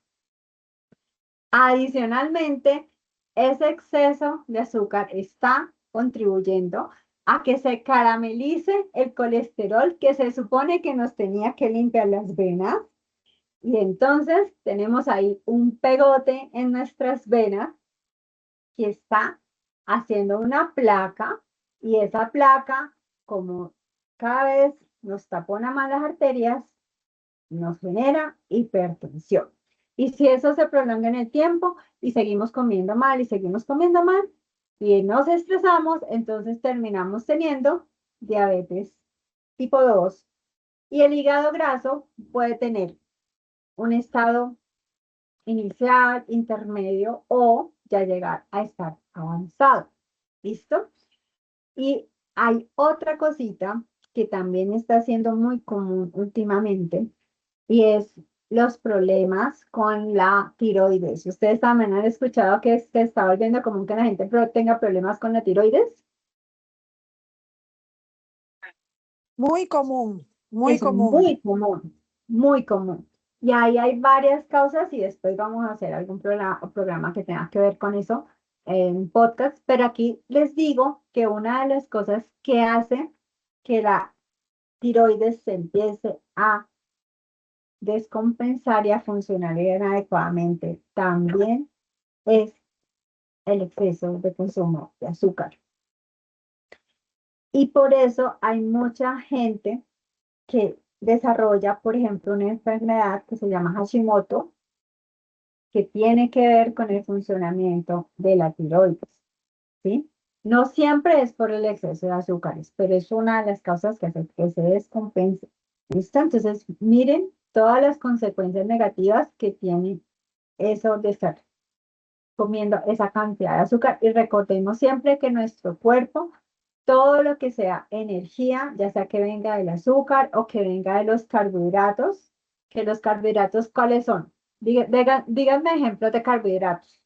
Adicionalmente, ese exceso de azúcar está contribuyendo a que se caramelice el colesterol que se supone que nos tenía que limpiar las venas y entonces tenemos ahí un pegote en nuestras venas que está haciendo una placa y esa placa, como cada vez nos tapona más las arterias, nos genera hipertensión. Y si eso se prolonga en el tiempo y seguimos comiendo mal y seguimos comiendo mal y nos estresamos, entonces terminamos teniendo diabetes tipo 2 y el hígado graso puede tener un estado inicial, intermedio o ya llegar a estar avanzado. ¿Listo? Y hay otra cosita que también está siendo muy común últimamente y es los problemas con la tiroides. ¿Ustedes también han escuchado que se está volviendo común que la gente tenga problemas con la tiroides? Muy común, muy Es común. muy común, muy común. Y ahí hay varias causas y después vamos a hacer algún programa que tenga que ver con eso en podcast, pero aquí les digo que una de las cosas que hace que la tiroides se empiece a descompensar y a funcionar inadecuadamente también es el exceso de consumo de azúcar. Y por eso hay mucha gente que desarrolla, por ejemplo, una enfermedad que se llama Hashimoto, que tiene que ver con el funcionamiento de la tiroides, ¿sí? No siempre es por el exceso de azúcares, pero es una de las causas que hace que se descompense. ¿Listo? Entonces, miren todas las consecuencias negativas que tiene eso de estar comiendo esa cantidad de azúcar y recordemos siempre que nuestro cuerpo, todo lo que sea energía, ya sea que venga del azúcar o que venga de los carbohidratos, que los carbohidratos, ¿cuáles son? Díganme ejemplos de carbohidratos.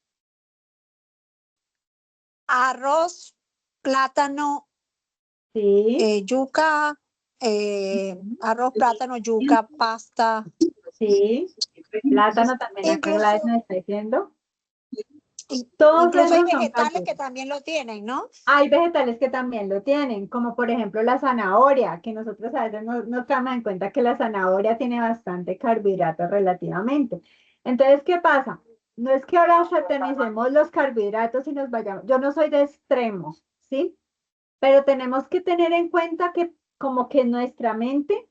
Arroz, plátano, Sí, yuca, arroz, plátano, yuca, pasta, sí. Plátano también, acá incluso Gladys me está diciendo. Y Todos incluso hay esos son vegetales que carbohidratos. también lo tienen, ¿no? Hay vegetales que también lo tienen, como por ejemplo la zanahoria, que nosotros a veces no tomamos en cuenta que la zanahoria tiene bastante carbohidratos relativamente. Entonces, ¿qué pasa? No es que ahora satanicemos los carbohidratos y nos vayamos, yo no soy de extremos, ¿sí? Pero tenemos que tener en cuenta que como que en nuestra mente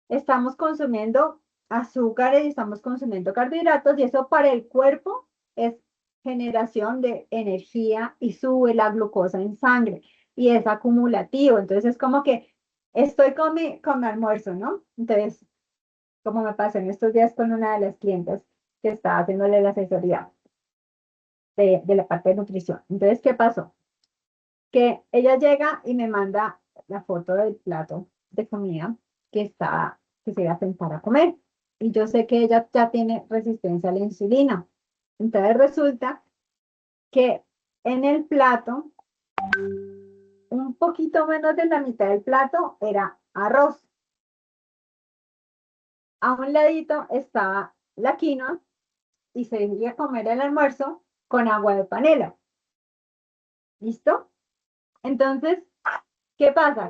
estamos consumiendo azúcares y estamos consumiendo carbohidratos y eso para el cuerpo es generación de energía y sube la glucosa en sangre y es acumulativo. Entonces es como que estoy con mi almuerzo, ¿no? Entonces, como me pasó en estos días con una de las clientes que estaba haciéndole la asesoría de la parte de nutrición. Entonces, ¿qué pasó? Que ella llega y me manda la foto del plato de comida que se iba a sentar a comer. Y yo sé que ella ya tiene resistencia a la insulina. Entonces resulta que en el plato, un poquito menos de la mitad del plato era arroz. A un ladito estaba la quinoa y se iba a comer el almuerzo con agua de panela. ¿Listo? Entonces, ¿qué pasa?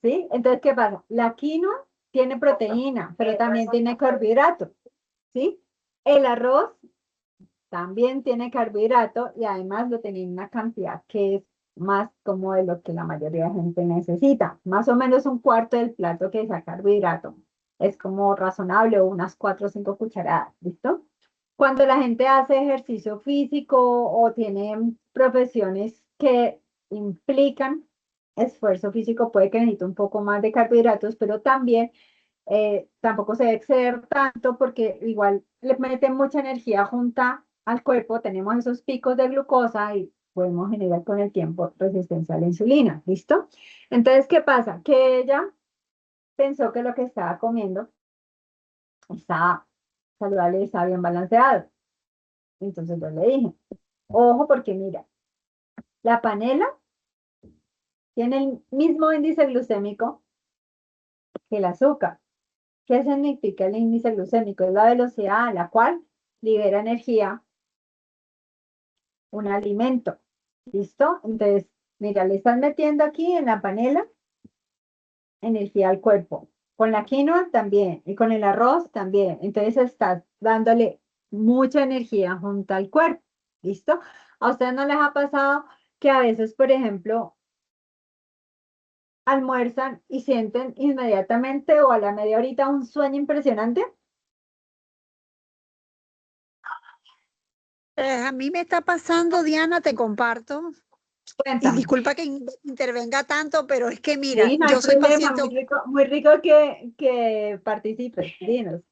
¿Sí? Entonces, ¿qué pasa? La quinoa tiene proteína, pero también tiene carbohidratos, ¿sí? El arroz también tiene carbohidrato y además lo tiene en una cantidad que es más como de lo que la mayoría de gente necesita. Más o menos un cuarto del plato que es carbohidrato. Es como razonable o unas 4 o 5 cucharadas, ¿listo? Cuando la gente hace ejercicio físico o tiene profesiones que implican esfuerzo físico, puede que necesite un poco más de carbohidratos, pero también tampoco se debe exceder tanto porque igual le mete mucha energía junta al cuerpo, tenemos esos picos de glucosa y podemos generar con el tiempo resistencia a la insulina, ¿listo? Entonces, ¿qué pasa? Que ella pensó que lo que estaba comiendo estaba saludable y estaba bien balanceado. Entonces yo le dije, ojo porque mira, la panela tiene el mismo índice glucémico que el azúcar. ¿Qué significa el índice glucémico? Es la velocidad a la cual libera energía un alimento. ¿Listo? Entonces, mira, le estás metiendo aquí en la panela energía al cuerpo. Con la quinoa también y con el arroz también. Entonces estás dándole mucha energía junto al cuerpo. ¿Listo? ¿A ustedes no les ha pasado que a veces, por ejemplo, almuerzan y sienten inmediatamente o a la media horita un sueño impresionante? A mí me está pasando, Diana, te comparto. Y Cuéntame. disculpa que intervenga tanto, pero es que mira, Sí, no hay yo soy problema, paciente, muy rico que participes. Dinos.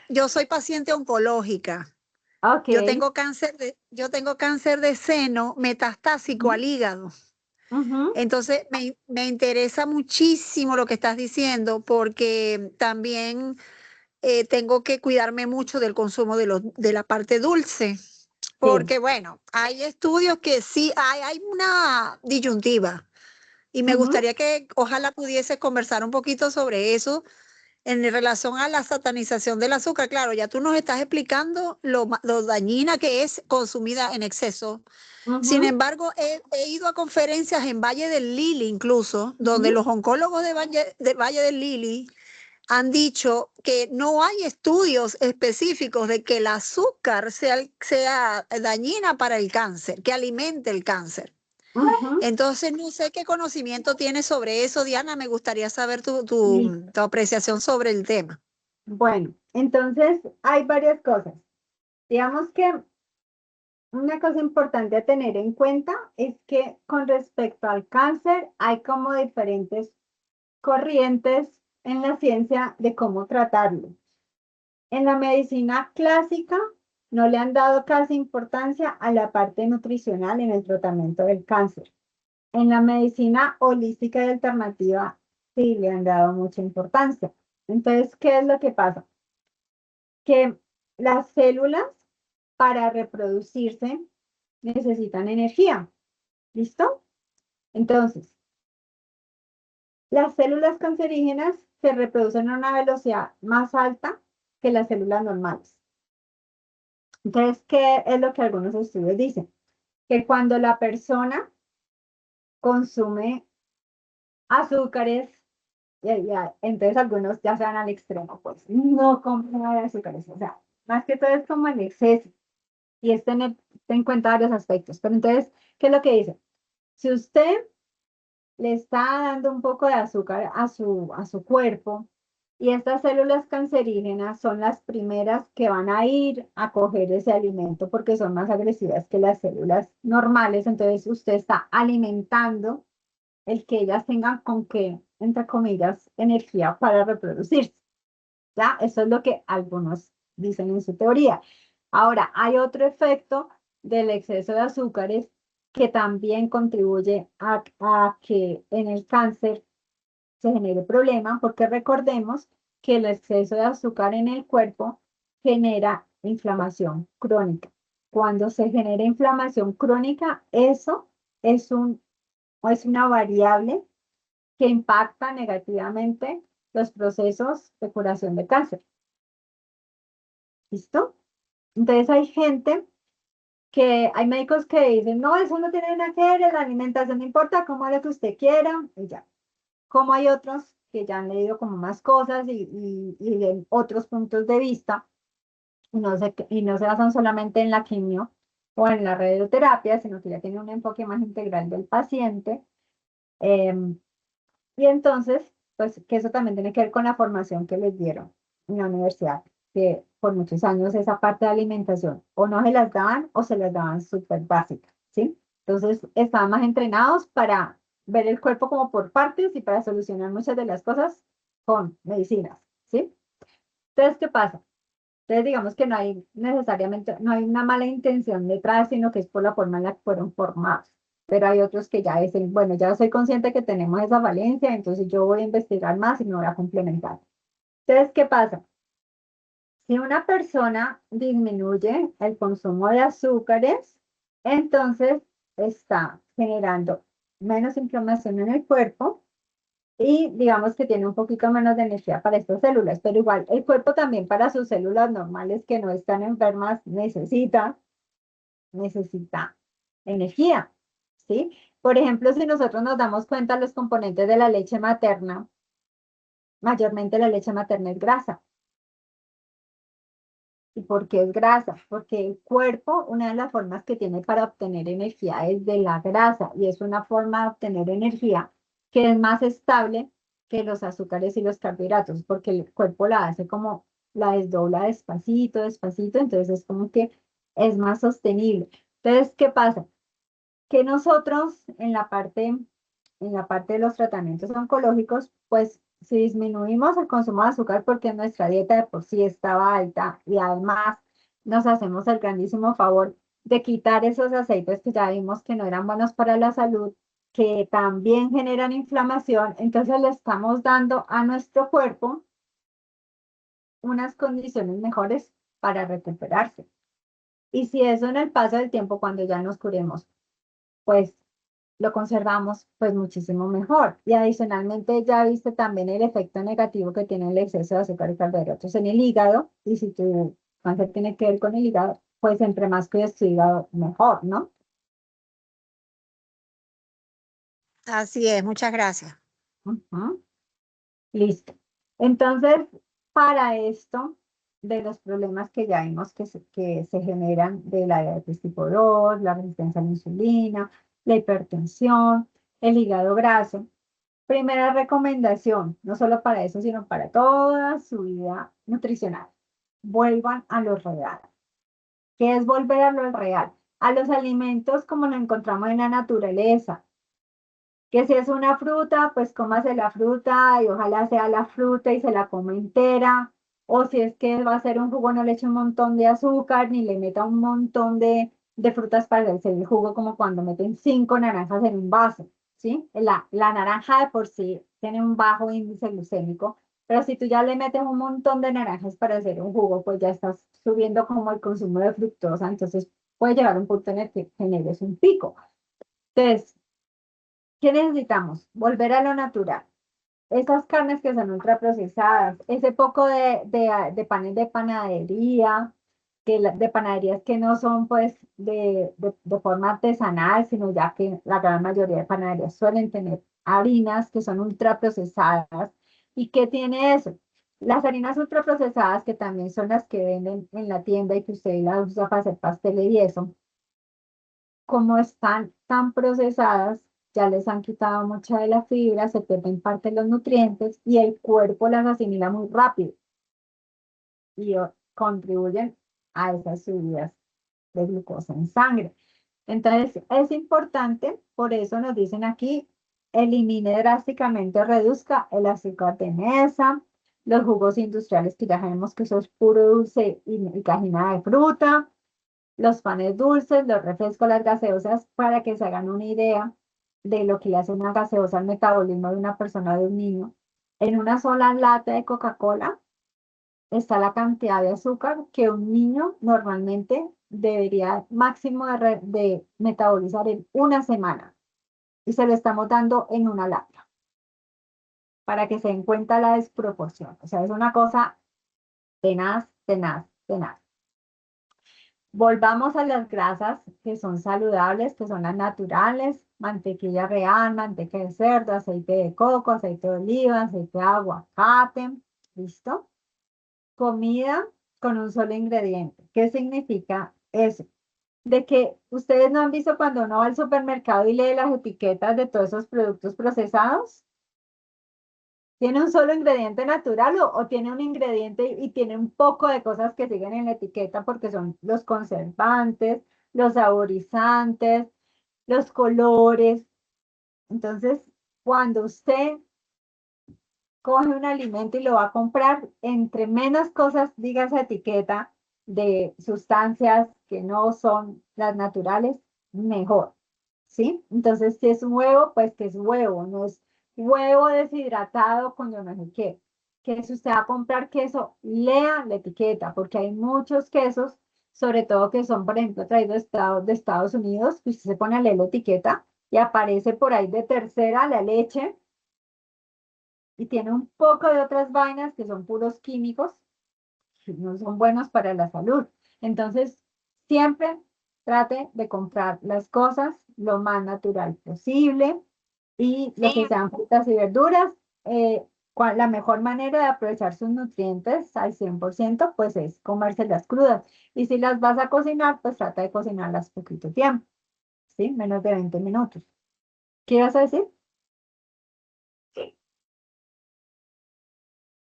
yo soy paciente oncológica. Ok. Yo tengo cáncer de seno metastásico Ujú, al hígado. ujú, Entonces, me interesa muchísimo lo que estás diciendo porque también tengo que cuidarme mucho del consumo de la parte dulce. sí. Porque, bueno, hay estudios que sí, hay una disyuntiva. Y me Ujú, gustaría que ojalá pudiese conversar un poquito sobre eso en relación a la satanización del azúcar. Claro, ya tú nos estás explicando lo dañina que es consumida en exceso. Sin ujú, embargo, he ido a conferencias en Valle del Lili incluso, donde ujú, los oncólogos de Valle del Lili han dicho que no hay estudios específicos de que el azúcar sea dañina para el cáncer, que alimente el cáncer. ujú. Entonces, no sé qué conocimiento tienes sobre eso, Diana. Me gustaría saber Listo. tu apreciación sobre el tema. Bueno, entonces hay varias cosas. Digamos que una cosa importante a tener en cuenta es que con respecto al cáncer hay como diferentes corrientes en la ciencia de cómo tratarlo. En la medicina clásica no le han dado casi importancia a la parte nutricional en el tratamiento del cáncer. En la medicina holística y alternativa sí le han dado mucha importancia. Entonces, ¿qué es lo que pasa? Que las células para reproducirse necesitan energía. ¿Listo? Entonces, las células cancerígenas se reproducen a una velocidad más alta que las células normales. Entonces, ¿qué es lo que algunos estudios dicen? Que cuando la persona consume azúcares, entonces algunos ya se van al extremo, pues no comen nada de azúcares, o sea, más que todo es como el exceso, y es tener en cuenta varios aspectos. Pero entonces, ¿qué es lo que dice? Si usted le está dando un poco de azúcar a su cuerpo, y estas células cancerígenas son las primeras que van a ir a coger ese alimento porque son más agresivas que las células normales, entonces usted está alimentando el que ellas tengan con qué, entre comillas, energía para reproducirse. ¿Ya? Eso es lo que algunos dicen en su teoría. Ahora, hay otro efecto del exceso de azúcares que también contribuye a que en el cáncer se genere problema, porque recordemos que el exceso de azúcar en el cuerpo genera inflamación crónica. Cuando se genera inflamación crónica, eso es una variable que impacta negativamente los procesos de curación de cáncer. ¿Listo? Entonces hay gente hay médicos que dicen, no, eso no tiene nada que ver, la alimentación no importa, coma lo que usted quiera, y ya. Como hay otros que ya han leído como más cosas y ven otros puntos de vista, y no se basan solamente en la quimio o en la radioterapia, sino que ya tienen un enfoque más integral del paciente. Y entonces, pues que eso también tiene que ver con la formación que les dieron en la universidad, que por muchos años esa parte de alimentación o no se las daban o se las daban súper básicas, ¿sí? Entonces, estaban más entrenados para ver el cuerpo como por partes y para solucionar muchas de las cosas con medicinas, ¿sí? Entonces, ¿qué pasa? Entonces, digamos que no hay necesariamente, no hay una mala intención detrás, sino que es por la forma en la que fueron formados. Pero hay otros que ya dicen, bueno, ya soy consciente que tenemos esa valencia, entonces yo voy a investigar más y me voy a complementar. Entonces, ¿qué pasa? Si una persona disminuye el consumo de azúcares, entonces está generando menos inflamación en el cuerpo y digamos que tiene un poquito menos de energía para estas células, pero igual el cuerpo también para sus células normales que no están enfermas necesita energía, ¿sí? Por ejemplo, si nosotros nos damos cuenta los componentes de la leche materna, mayormente la leche materna es grasa. ¿Y por qué es grasa? Porque el cuerpo, una de las formas que tiene para obtener energía es de la grasa y es una forma de obtener energía que es más estable que los azúcares y los carbohidratos, porque el cuerpo la hace como la desdobla despacito, despacito, entonces es como que es más sostenible. Entonces, ¿qué pasa? Que nosotros en la parte de los tratamientos oncológicos, pues si disminuimos el consumo de azúcar porque nuestra dieta de por sí estaba alta y además nos hacemos el grandísimo favor de quitar esos aceites que ya vimos que no eran buenos para la salud, que también generan inflamación, entonces le estamos dando a nuestro cuerpo unas condiciones mejores para recuperarse. Y si eso en el paso del tiempo, cuando ya nos curemos, pues lo conservamos pues muchísimo mejor. Y adicionalmente ya viste también el efecto negativo que tiene el exceso de azúcar y carbohidratos en el hígado. Y si tu cáncer tiene que ver con el hígado, pues entre más cuides tu hígado, mejor, ¿no? Así es, muchas gracias. Ujú. Listo. Entonces, para esto, de los problemas que ya vimos que se generan de la diabetes tipo 2, la resistencia a la insulina, la hipertensión, el hígado graso, primera recomendación, no solo para eso, sino para toda su vida nutricional. Vuelvan a lo real. ¿Qué es volver a lo real? A los alimentos como lo encontramos en la naturaleza. Que si es una fruta, pues cómase la fruta y ojalá sea la fruta y se la coma entera. O si es que va a ser un jugo, no le eche un montón de azúcar ni le meta un montón de frutas para hacer el jugo, como cuando meten 5 naranjas en un vaso, ¿sí? La naranja de por sí tiene un bajo índice glucémico, pero si tú ya le metes un montón de naranjas para hacer un jugo, pues ya estás subiendo como el consumo de fructosa, entonces puede llegar a un punto en el que generes un pico. Entonces, ¿qué necesitamos? Volver a lo natural. Esas carnes que son ultraprocesadas, ese poco de panes de panadería, de panaderías que no son pues de forma artesanal, sino ya que la gran mayoría de panaderías suelen tener harinas que son ultraprocesadas. ¿Y qué tiene eso? Las harinas ultraprocesadas, que también son las que venden en la tienda y que usted las usa para hacer pasteles y eso, como están tan procesadas, ya les han quitado mucha de la fibra, se pierden parte de los nutrientes y el cuerpo las asimila muy rápido y contribuyen a esas subidas de glucosa en sangre. Entonces, es importante, por eso nos dicen aquí, elimine drásticamente o reduzca el azúcar de mesa, los jugos industriales que ya sabemos que eso es puro dulce y cajina de fruta, los panes dulces, los refrescos, las gaseosas, para que se hagan una idea de lo que le hace una gaseosa al metabolismo de una persona o de un niño. En una sola lata de Coca-Cola está la cantidad de azúcar que un niño normalmente debería máximo de metabolizar en una semana. Y se lo estamos dando en una lata, para que se den cuenta la desproporción. O sea, es una cosa tenaz, tenaz, tenaz. Volvamos a las grasas que son saludables, que son las naturales: mantequilla real, manteca de cerdo, aceite de coco, aceite de oliva, aceite de aguacate. ¿Listo? Comida con un solo ingrediente. ¿Qué significa eso? De que ustedes no han visto cuando uno va al supermercado y lee las etiquetas de todos esos productos procesados. ¿Tiene un solo ingrediente natural o tiene un ingrediente y tiene un poco de cosas que siguen en la etiqueta porque son los conservantes, los saborizantes, los colores? Entonces, cuando usted coge un alimento y lo va a comprar, entre menos cosas diga esa etiqueta de sustancias que no son las naturales, mejor, ¿sí? Entonces, si es un huevo, pues que es huevo, no es huevo deshidratado con yo no sé qué. Que si usted va a comprar queso, lea la etiqueta, porque hay muchos quesos, sobre todo que son, por ejemplo, traídos de Estados Unidos, que usted se pone a leer la etiqueta y aparece por ahí de tercera la leche, y tiene un poco de otras vainas que son puros químicos, que no son buenos para la salud. Entonces, siempre trate de comprar las cosas lo más natural posible y lo que sean frutas y verduras. La mejor manera de aprovechar sus nutrientes al 100%, pues es comérselas crudas. Y si las vas a cocinar, pues trata de cocinarlas poquito tiempo, ¿sí? Menos de 20 minutos. ¿Qué vas a decir?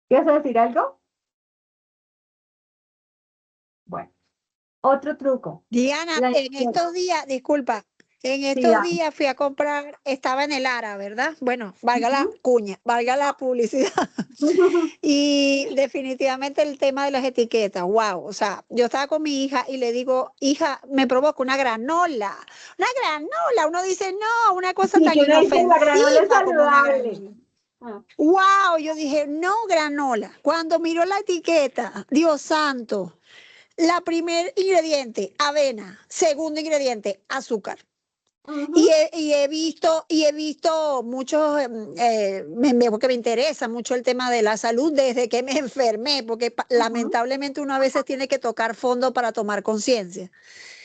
¿Quieres decir algo? Bueno, otro truco. Diana, en estos días, disculpa, en Sí, estos días fui a comprar, estaba en el ARA, ¿verdad? Bueno, valga la cuña, valga la publicidad. Y definitivamente el tema de las etiquetas, wow, o sea, yo estaba con mi hija y le digo, hija, me provoca una granola, uno dice, no, una cosa sí, tan que uno dice la granola es inofensiva como una saludable. granola. Ah, Wow, yo dije, no, granola. Cuando miró la etiqueta, Dios santo, la primer ingrediente, avena, segundo ingrediente, azúcar. ujú, Y he visto muchos, porque me interesa mucho el tema de la salud desde que me enfermé, porque ujú, lamentablemente uno a veces tiene que tocar fondo para tomar conciencia.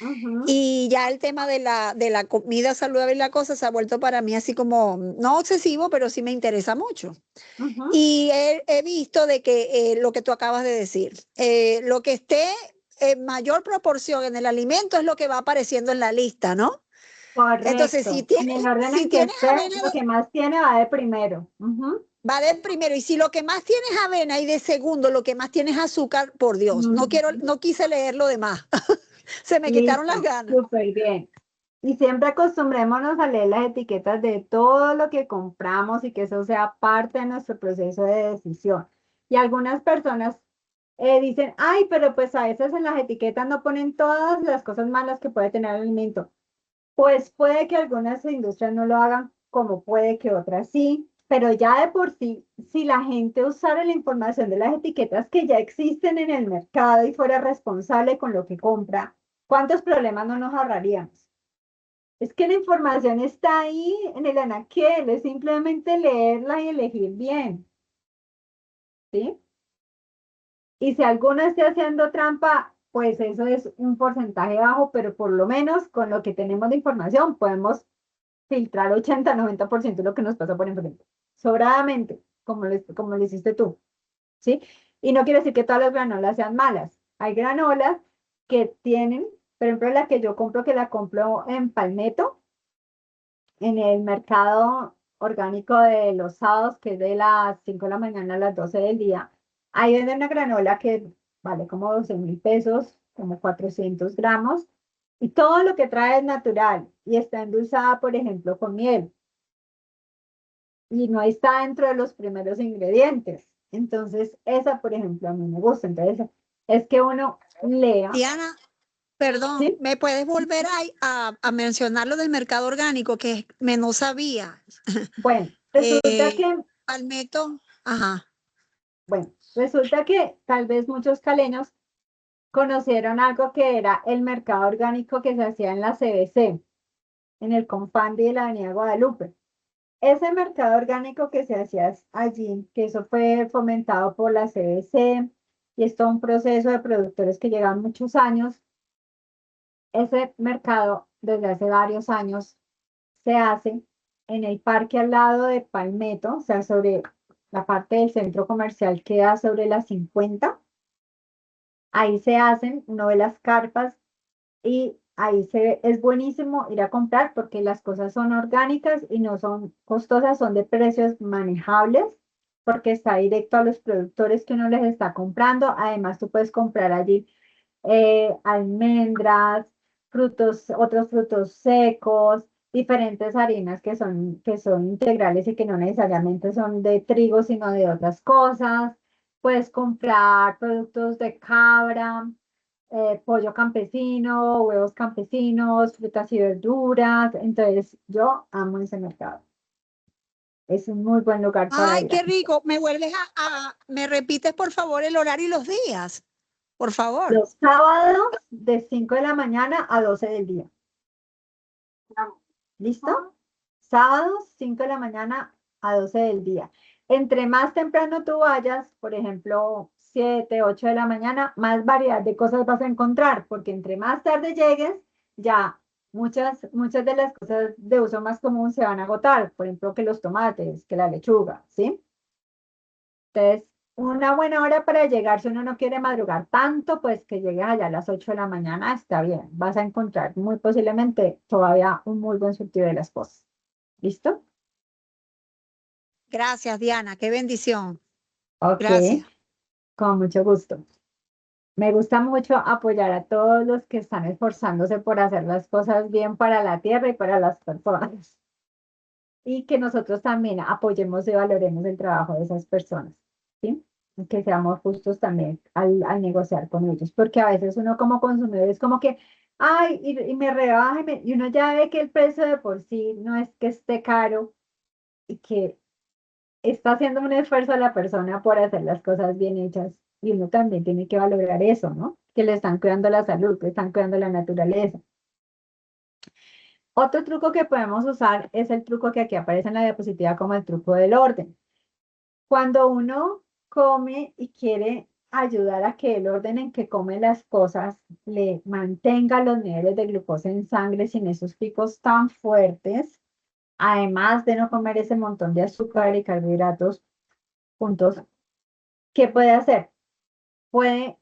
ujú, Y ya el tema de la comida saludable y la cosa se ha vuelto para mí así como, no obsesivo, pero sí me interesa mucho. ujú. Y he visto de que lo que tú acabas de decir, lo que esté en mayor proporción en el alimento es lo que va apareciendo en la lista, ¿no? Entonces, si Correcto. En tienes, el orden si en que tienes esté, avena, lo que más tiene va de primero. Ujú, va de primero. Y si lo que más tienes avena y de segundo, lo que más tienes azúcar, por Dios, ujú. no quise leer lo demás. Se me quitaron las Listo, ganas. súper bien. Y siempre acostumbrémonos a leer las etiquetas de todo lo que compramos y que eso sea parte de nuestro proceso de decisión. Y algunas personas dicen, ay, pero pues a veces en las etiquetas no ponen todas las cosas malas que puede tener el alimento. Pues puede que algunas industrias no lo hagan, como puede que otras sí, pero ya de por sí, si la gente usara la información de las etiquetas que ya existen en el mercado y fuera responsable con lo que compra, ¿cuántos problemas no nos ahorraríamos? Es que la información está ahí en el anaquel, es simplemente leerla y elegir bien, ¿sí? Y si alguno esté haciendo trampa, pues eso es un porcentaje bajo, pero por lo menos con lo que tenemos de información podemos filtrar 80-90% de lo que nos pasa por enfrente. Sobradamente, como lo hiciste tú, ¿sí? Y no quiere decir que todas las granolas sean malas. Hay granolas que tienen, por ejemplo, la que yo compro, que la compro en Palmetto, en el mercado orgánico de los sábados, que es de las 5 de la mañana a las 12 del día. Ahí venden una granola que vale como 12.000 pesos, como 400 gramos, y todo lo que trae es natural y está endulzada, por ejemplo, con miel. Y no está dentro de los primeros ingredientes. Entonces, esa, por ejemplo, a mí me gusta. Entonces, es que uno lea, Diana, perdón, ¿sí? ¿me puedes volver a mencionar lo del mercado orgánico que me no sabía? Bueno, resulta que, Palmetto, ajá. bueno, resulta que tal vez muchos caleños conocieron algo que era el mercado orgánico que se hacía en la CBC, en el Confandi de la Avenida Guadalupe. Ese mercado orgánico que se hacía allí, que eso fue fomentado por la CBC, y es todo un proceso de productores que llevan muchos años. Ese mercado, desde hace varios años, se hace en el parque al lado de Palmetto, o sea, sobre la parte del centro comercial que da sobre las 50. Ahí se hacen, uno ve las carpas y ahí es buenísimo ir a comprar porque las cosas son orgánicas y no son costosas, son de precios manejables porque está directo a los productores que uno les está comprando. Además, tú puedes comprar allí almendras, frutos, otros frutos secos, diferentes harinas que son integrales y que no necesariamente son de trigo, sino de otras cosas. Puedes comprar productos de cabra, pollo campesino, huevos campesinos, frutas y verduras. Entonces, yo amo ese mercado. Es un muy buen lugar para Ay, ir qué a rico. ¿Me vuelves me repites por favor el horario y los días? Por favor. los sábados de 5 de la mañana a 12 del día. ¿Listo? Sábados, 5 de la mañana a 12 del día. Entre más temprano tú vayas, por ejemplo, 7, 8 de la mañana, más variedad de cosas vas a encontrar, porque entre más tarde llegues, ya muchas de las cosas de uso más común se van a agotar. Por ejemplo, que los tomates, que la lechuga, ¿sí? Entonces, una buena hora para llegar, si uno no quiere madrugar tanto, pues que llegue allá a las 8 de la mañana, está bien. Vas a encontrar muy posiblemente todavía un muy buen surtido de las cosas. ¿Listo? Gracias, Diana. Qué bendición. Ok, Gracias. con mucho gusto. Me gusta mucho apoyar a todos los que están esforzándose por hacer las cosas bien para la tierra y para las personas. Y que nosotros también apoyemos y valoremos el trabajo de esas personas, ¿sí? Y que seamos justos también al negociar con ellos, porque a veces uno como consumidor es como que, ay, y me rebaja, y uno ya ve que el precio de por sí no es que esté caro y que está haciendo un esfuerzo a la persona por hacer las cosas bien hechas, y uno también tiene que valorar eso, ¿no? Que le están cuidando la salud, que están cuidando la naturaleza. Otro truco que podemos usar es el truco que aquí aparece en la diapositiva como el truco del orden. Cuando uno come y quiere ayudar a que el orden en que come las cosas le mantenga los niveles de glucosa en sangre sin esos picos tan fuertes, además de no comer ese montón de azúcar y carbohidratos juntos, ¿qué puede hacer? Puede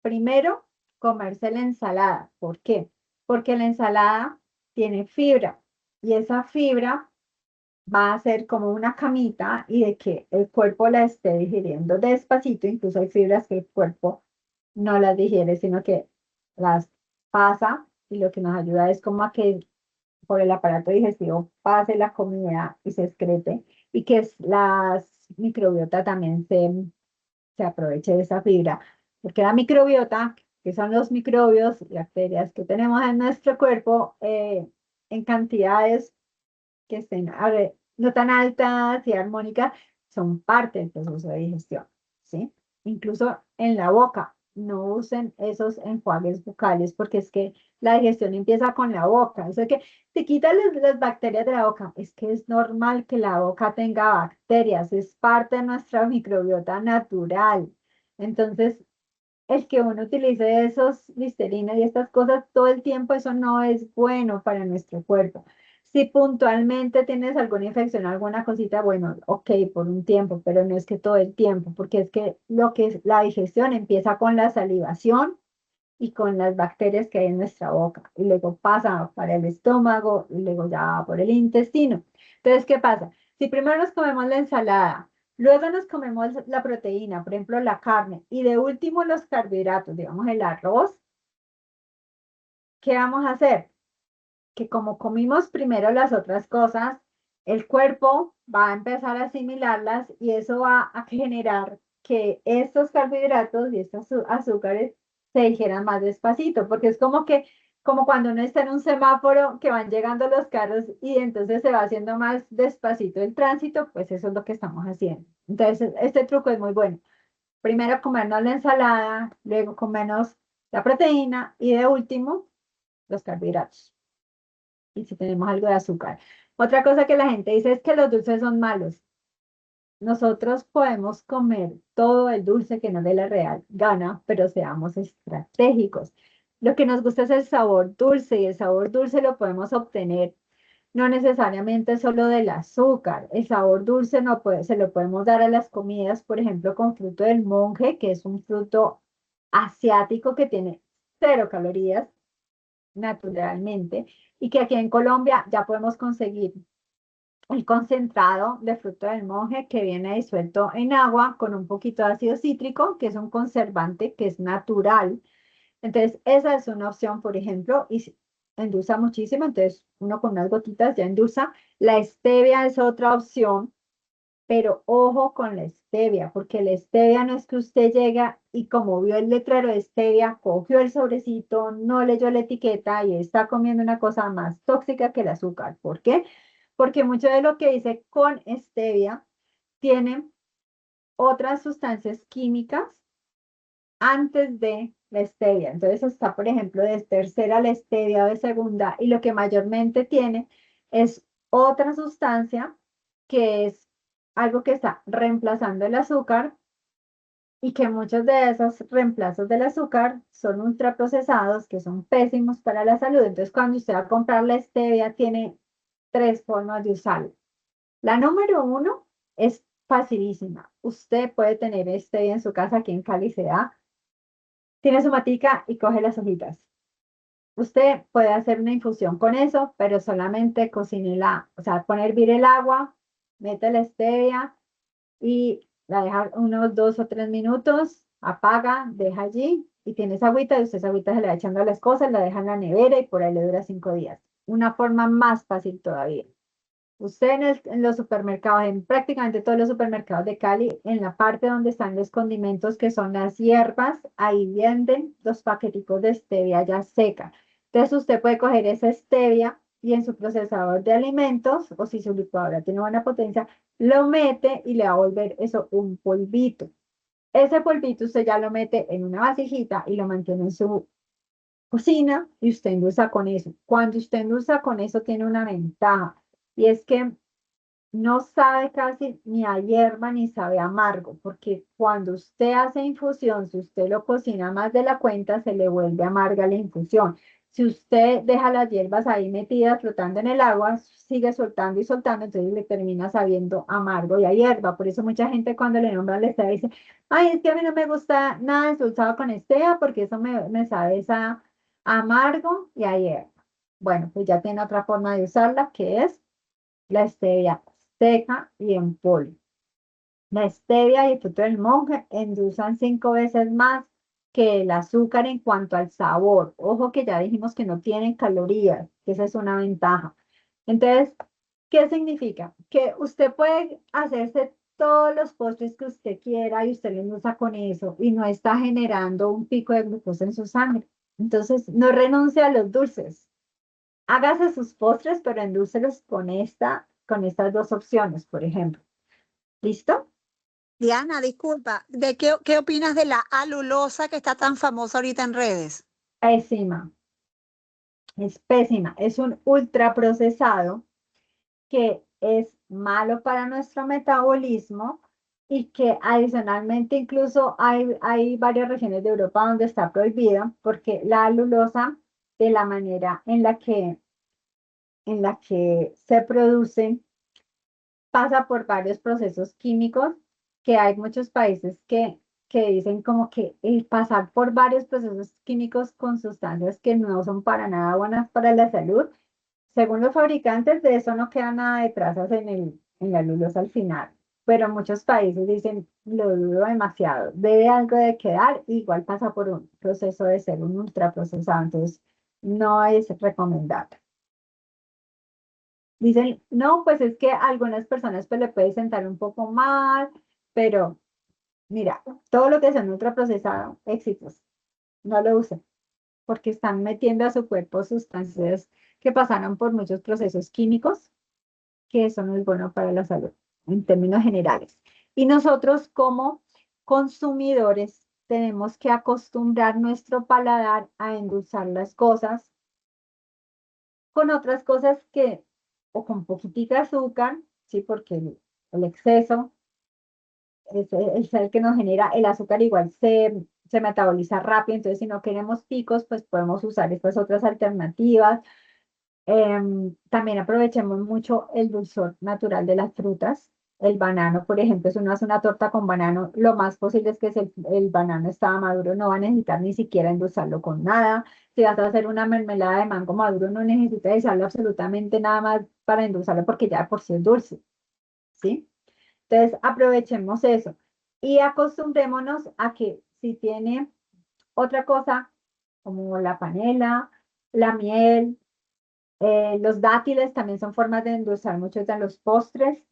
primero comerse la ensalada. ¿Por qué? Porque la ensalada tiene fibra y esa fibra va a ser como una camita y de que el cuerpo la esté digiriendo despacito. Incluso hay fibras que el cuerpo no las digiere, sino que las pasa, y lo que nos ayuda es como a que por el aparato digestivo pase la comida y se excrete, y que las microbiota también se aproveche de esa fibra, porque la microbiota, que son los microbios y bacterias que tenemos en nuestro cuerpo, en cantidades que estén no tan altas y armónicas, son parte del proceso de digestión, ¿sí? Incluso en la boca, no usen esos enjuagues bucales, porque es que la digestión empieza con la boca. Eso es que se quitan las bacterias de la boca. Es que es normal que la boca tenga bacterias, es parte de nuestra microbiota natural. Entonces, el que uno utilice esos Listerina y estas cosas todo el tiempo, eso no es bueno para nuestro cuerpo. Si puntualmente tienes alguna infección, alguna cosita, bueno, ok, por un tiempo, pero no es que todo el tiempo, porque es que lo que es la digestión empieza con la salivación y con las bacterias que hay en nuestra boca, y luego pasa para el estómago, y luego ya por el intestino. Entonces, ¿qué pasa? Si primero nos comemos la ensalada, luego nos comemos la proteína, por ejemplo, la carne, y de último los carbohidratos, digamos el arroz, ¿qué vamos a hacer? Que como comimos primero las otras cosas, el cuerpo va a empezar a asimilarlas y eso va a generar que estos carbohidratos y estos azúcares se digieran más despacito, porque es como que, como cuando uno está en un semáforo que van llegando los carros y entonces se va haciendo más despacito el tránsito, pues eso es lo que estamos haciendo. Entonces, este truco es muy bueno. Primero comernos la ensalada, luego comernos la proteína y de último los carbohidratos y si tenemos algo de azúcar. Otra cosa que la gente dice es que los dulces son malos. Nosotros podemos comer todo el dulce que nos dé la real gana, pero seamos estratégicos. Lo que nos gusta es el sabor dulce y el sabor dulce lo podemos obtener no necesariamente solo del azúcar. El sabor dulce no puede, se lo podemos dar a las comidas, por ejemplo, con fruto del monje, que es un fruto asiático que tiene 0 calorías naturalmente, y que aquí en Colombia ya podemos conseguir el concentrado de fruto del monje que viene disuelto en agua con un poquito de ácido cítrico, que es un conservante que es natural. Entonces, esa es una opción, por ejemplo, y endulza muchísimo, entonces uno con unas gotitas ya endulza. La stevia es otra opción, pero ojo con la stevia, porque la stevia no es que usted llega y como vio el letrero de stevia, cogió el sobrecito, no leyó la etiqueta y está comiendo una cosa más tóxica que el azúcar. ¿Por qué? Porque mucho de lo que dice con stevia tiene otras sustancias químicas antes de la stevia. Entonces está, por ejemplo, de tercera la stevia o de segunda, y lo que mayormente tiene es otra sustancia que es algo que está reemplazando el azúcar y que muchos de esos reemplazos del azúcar son ultraprocesados, que son pésimos para la salud. Entonces, cuando usted va a comprar la stevia, tiene 3 formas de usarla. La número 1 es facilísima. Usted puede tener stevia en su casa, aquí en Cali se da. Tiene su matica y coge las hojitas. Usted puede hacer una infusión con eso, pero solamente cocínela, o sea, poner a hervir el agua, mete la stevia y la deja unos 2 o 3 minutos, apaga, deja allí y tiene esa agüita y usted esa agüita se le va echando a las cosas, la deja en la nevera y por ahí le dura 5 días. Una forma más fácil todavía. Usted en los supermercados, en prácticamente todos los supermercados de Cali, en la parte donde están los condimentos que son las hierbas, ahí venden los paqueticos de stevia ya seca. Entonces usted puede coger esa stevia y en su procesador de alimentos, o si su licuadora tiene buena potencia, lo mete y le va a volver eso un polvito. Ese polvito usted ya lo mete en una vasijita y lo mantiene en su cocina y usted endulza con eso. Cuando usted endulza con eso tiene una ventaja y es que no sabe casi ni a hierba ni sabe amargo, porque cuando usted hace infusión, si usted lo cocina más de la cuenta, se le vuelve amarga la infusión. Si usted deja las hierbas ahí metidas, flotando en el agua, sigue soltando y soltando, entonces le termina sabiendo amargo y a hierba. Por eso mucha gente cuando le nombran la stevia dice, ay, es que a mí no me gusta nada endulzado con stevia, porque eso me sabe esa amargo y a hierba. Bueno, pues ya tiene otra forma de usarla, que es la stevia seca y en polvo. La stevia y el fruto del monje endulzan 5 veces más que el azúcar en cuanto al sabor. Ojo que ya dijimos que no tienen calorías, que esa es una ventaja. Entonces, ¿qué significa? Que usted puede hacerse todos los postres que usted quiera y usted lo endulza con eso y no está generando un pico de glucosa en su sangre. Entonces, no renuncie a los dulces. Hágase sus postres, pero endúcelos con estas dos opciones, por ejemplo. ¿Listo? Diana, disculpa, ¿qué opinas de la alulosa que está tan famosa ahorita en redes? Pésima. Es pésima. Es un ultraprocesado que es malo para nuestro metabolismo y que adicionalmente incluso hay varias regiones de Europa donde está prohibida porque la alulosa, de la manera en la que se produce, pasa por varios procesos químicos, que hay muchos países que dicen como que el pasar por varios procesos químicos con sustancias que no son para nada buenas para la salud, según los fabricantes, de eso no queda nada de trazas en la luz al final. Pero muchos países dicen, lo dudo demasiado, debe algo de quedar, igual pasa por un proceso de ser un ultraprocesado, entonces no es recomendable. Dicen, no, pues es que a algunas personas pues le puede sentar un poco mal, pero mira, todo lo que sea ultraprocesado, éxitos, no lo usen, porque están metiendo a su cuerpo sustancias que pasaron por muchos procesos químicos, que eso no es bueno para la salud, en términos generales. Y nosotros como consumidores tenemos que acostumbrar nuestro paladar a endulzar las cosas con otras cosas que, o con poquitica azúcar, ¿sí? Porque el exceso es el que nos genera el azúcar, igual se metaboliza rápido, entonces si no queremos picos, pues podemos usar estas otras alternativas. También aprovechemos mucho el dulzor natural de las frutas. El banano, por ejemplo, si uno hace una torta con banano, lo más posible es que si el banano estaba maduro, no va a necesitar ni siquiera endulzarlo con nada. Si vas a hacer una mermelada de mango maduro, no necesitas echarle absolutamente nada más para endulzarlo porque ya de por sí es dulce, ¿sí? Entonces, aprovechemos eso y acostumbrémonos a que si tiene otra cosa, como la panela, la miel, los dátiles también son formas de endulzar muchos de los postres,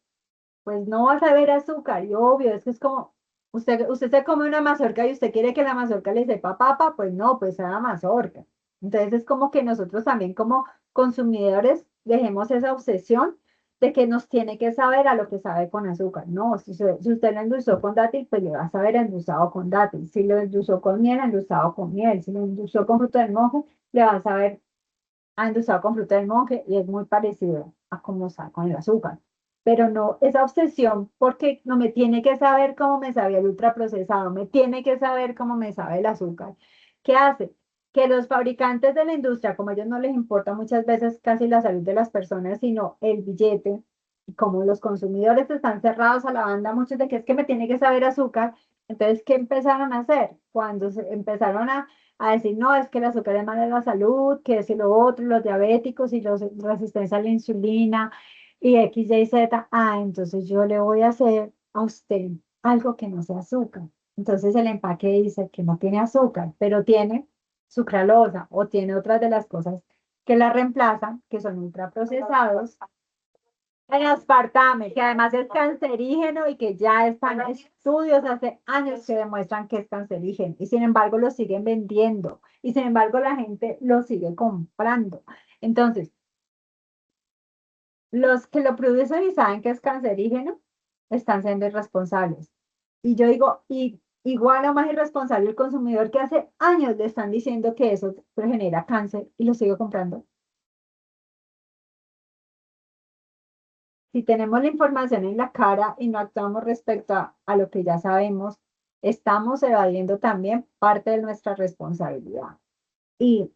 pues no vas a ver azúcar, y obvio, es que es como, usted se come una mazorca y usted quiere que la mazorca le sepa papa, pues no, pues sea mazorca. Entonces es como que nosotros también como consumidores dejemos esa obsesión de que nos tiene que saber a lo que sabe con azúcar. No, si usted lo endulzó con dátil, pues le va a saber endulzado con dátil. Si lo endulzó con miel, endulzado con miel. Si lo endulzó con fruta del monje, le va a saber endulzado con fruta del monje y es muy parecido a como sabe con el azúcar. Pero no, esa obsesión, porque no me tiene que saber cómo me sabe el ultraprocesado, me tiene que saber cómo me sabe el azúcar. ¿Qué hace? Que los fabricantes de la industria, como a ellos no les importa muchas veces casi la salud de las personas, sino el billete, y como los consumidores están cerrados a la banda, muchos de que es que me tiene que saber azúcar, entonces, ¿qué empezaron a hacer? Cuando se empezaron a decir, no, es que el azúcar es malo de la salud, que es lo otro, los diabéticos y los resistencia a la insulina y X, Y, Z. Ah, entonces yo le voy a hacer a usted algo que no sea azúcar. Entonces el empaque dice que no tiene azúcar, pero tiene sucralosa o tiene otras de las cosas que la reemplazan, que son ultraprocesados. El aspartame, que además es cancerígeno y que ya están estudios hace años que demuestran que es cancerígeno y sin embargo lo siguen vendiendo y sin embargo la gente lo sigue comprando. Entonces, los que lo producen y saben que es cancerígeno están siendo irresponsables. Y yo digo, y igual o más irresponsable el consumidor que hace años le están diciendo que eso genera cáncer y lo sigue comprando. Si tenemos la información en la cara y no actuamos respecto a lo que ya sabemos, estamos evadiendo también parte de nuestra responsabilidad. Y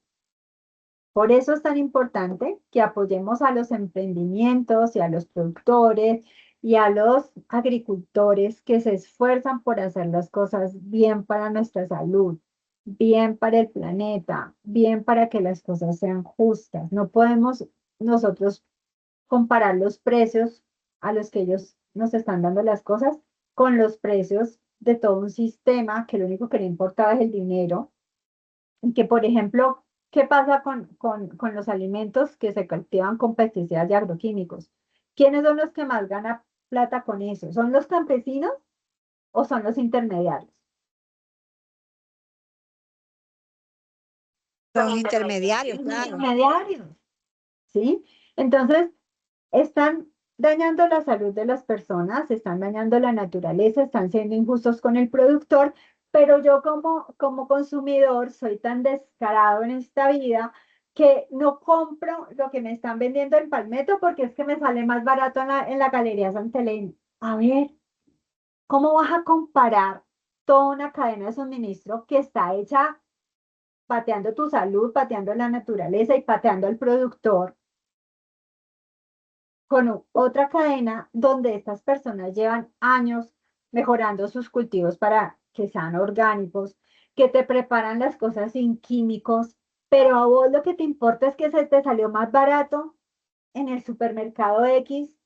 por eso es tan importante que apoyemos a los emprendimientos y a los productores y a los agricultores que se esfuerzan por hacer las cosas bien para nuestra salud, bien para el planeta, bien para que las cosas sean justas. No podemos nosotros comparar los precios a los que ellos nos están dando las cosas con los precios de todo un sistema que lo único que le importaba es el dinero. Y que, por ejemplo, ¿qué pasa con los alimentos que se cultivan con pesticidas y agroquímicos? ¿Quiénes son los que más ganan plata con eso? ¿Son los campesinos o son los intermediarios? Los intermediarios, Los claro. intermediarios, ¿sí? Entonces, están dañando la salud de las personas, están dañando la naturaleza, están siendo injustos con el productor, pero yo como consumidor soy tan descarado en esta vida que no compro lo que me están vendiendo en Palmetto porque es que me sale más barato en la Galería Santa Elena. A ver, ¿Cómo vas a comparar toda una cadena de suministro que está hecha pateando tu salud, pateando la naturaleza y pateando al productor con otra cadena donde estas personas llevan años mejorando sus cultivos para que sean orgánicos, que te preparan las cosas sin químicos, pero a vos lo que te importa es que se te salió más barato en el supermercado X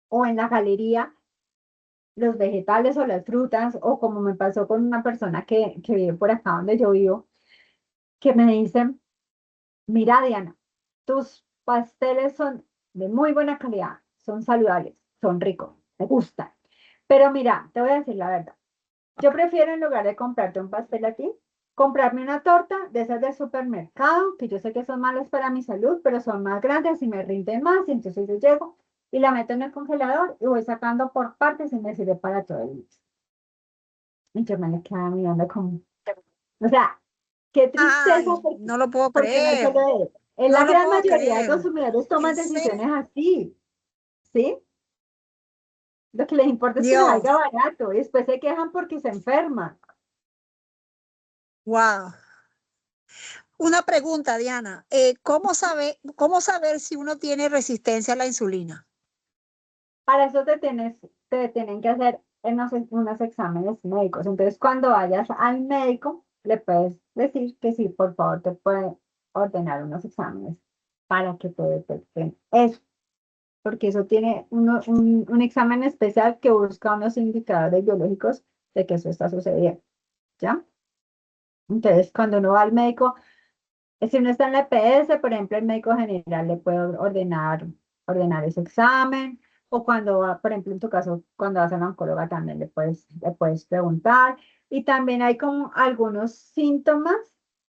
o en la galería los vegetales o las frutas, o como me pasó con una persona que vive por acá donde yo vivo, que me dicen, mira Diana, tus pasteles son de muy buena calidad, son saludables, son ricos, me gustan. Pero mira, te voy a decir la verdad. Yo prefiero en lugar de comprarte un pastel a ti, comprarme una torta de esas del supermercado, que yo sé que son malas para mi salud, pero son más grandes y me rinden más. Y entonces yo llego y la meto en el congelador y voy sacando por partes y me sirve para todo el mes. Y yo me le quedaba mirando como, o sea, qué tristeza, Ay, no lo puedo porque no es creer. solo él. En No la lo gran puedo mayoría de creer. consumidores En toman decisiones serio. así, ¿sí? Lo que les importa es que les Dios. salga barato y después se quejan porque se enferman. Wow. Una pregunta, Diana. ¿Cómo saber si uno tiene resistencia a la insulina? Para eso te tienen que hacer unos exámenes médicos. Entonces, cuando vayas al médico, le puedes decir que sí, por favor, te puede ordenar unos exámenes para que te detecten eso, porque eso tiene un examen especial que busca unos indicadores biológicos de que eso está sucediendo, ¿ya? Entonces, cuando uno va al médico, si uno está en la EPS, por ejemplo, el médico general le puede ordenar ese examen, o cuando va, por ejemplo, en tu caso, cuando vas a la oncóloga también le puedes preguntar. Y también hay como algunos síntomas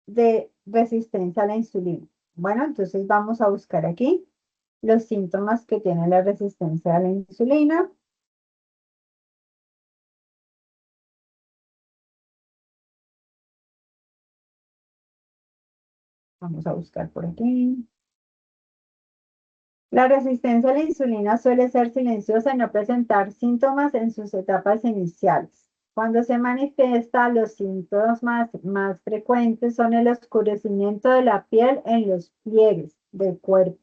de resistencia a la insulina. Bueno, entonces vamos a buscar aquí los síntomas que tiene la resistencia a la insulina. Vamos a buscar por aquí. La resistencia a la insulina suele ser silenciosa y no presentar síntomas en sus etapas iniciales. Cuando se manifiesta, los síntomas más frecuentes son el oscurecimiento de la piel en los pliegues del cuerpo.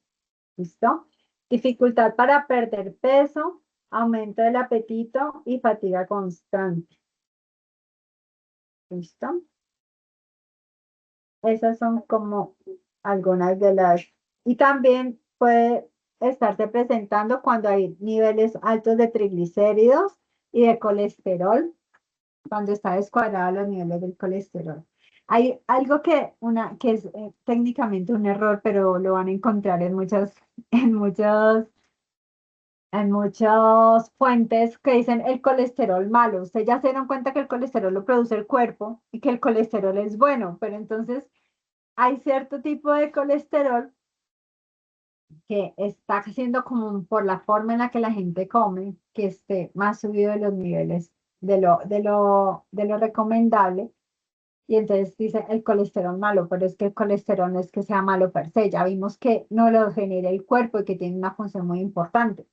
¿Listo? Dificultad para perder peso, aumento del apetito y fatiga constante. ¿Listo? Esas son como algunas de las... Y también puede estarse presentando cuando hay niveles altos de triglicéridos y de colesterol, cuando está descuadrado los niveles del colesterol. Hay algo que es técnicamente un error, pero lo van a encontrar en muchos, en muchas fuentes que dicen el colesterol malo. Ustedes ya se dieron cuenta que el colesterol lo produce el cuerpo y que el colesterol es bueno, pero entonces hay cierto tipo de colesterol que está haciendo como por la forma en la que la gente come, que esté más subido de los niveles de lo recomendable. Y entonces dice el colesterol malo, pero es que el colesterol no es que sea malo per se. Ya vimos que no lo genera el cuerpo y que tiene una función muy importante,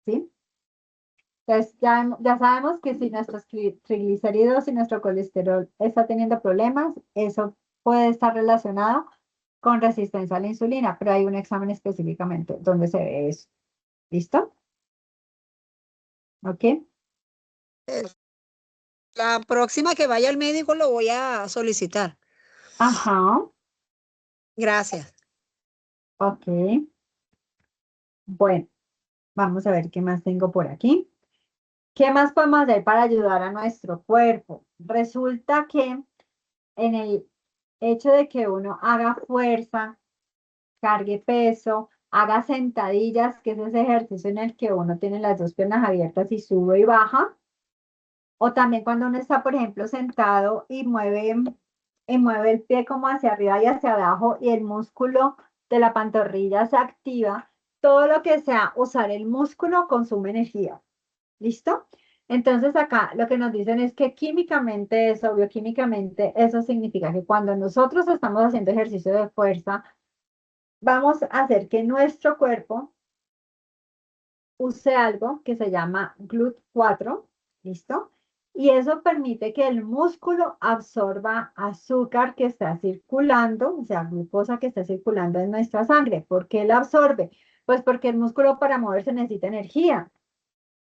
¿sí? Entonces ya sabemos que si nuestros triglicéridos y nuestro colesterol está teniendo problemas, eso puede estar relacionado con resistencia a la insulina, pero hay un examen específicamente donde se ve eso. ¿Listo? ¿Ok? Eh, La próxima que vaya al médico lo voy a solicitar. Ajá, Gracias. ok. Bueno, vamos a ver qué más tengo por aquí. ¿Qué más podemos hacer para ayudar a nuestro cuerpo? Resulta que en el hecho de que uno haga fuerza, cargue peso, haga sentadillas, que es ese ejercicio en el que uno tiene las dos piernas abiertas y sube y baja, o también cuando uno está, por ejemplo, sentado y mueve el pie como hacia arriba y hacia abajo y el músculo de la pantorrilla se activa, todo lo que sea usar el músculo consume energía. ¿Listo? Entonces acá lo que nos dicen es que químicamente eso, bioquímicamente, eso significa que cuando nosotros estamos haciendo ejercicio de fuerza, vamos a hacer que nuestro cuerpo use algo que se llama GLUT4, ¿listo? Y eso permite que el músculo absorba azúcar que está circulando, o sea, glucosa que está circulando en nuestra sangre. ¿Por qué la absorbe? Pues porque el músculo para moverse necesita energía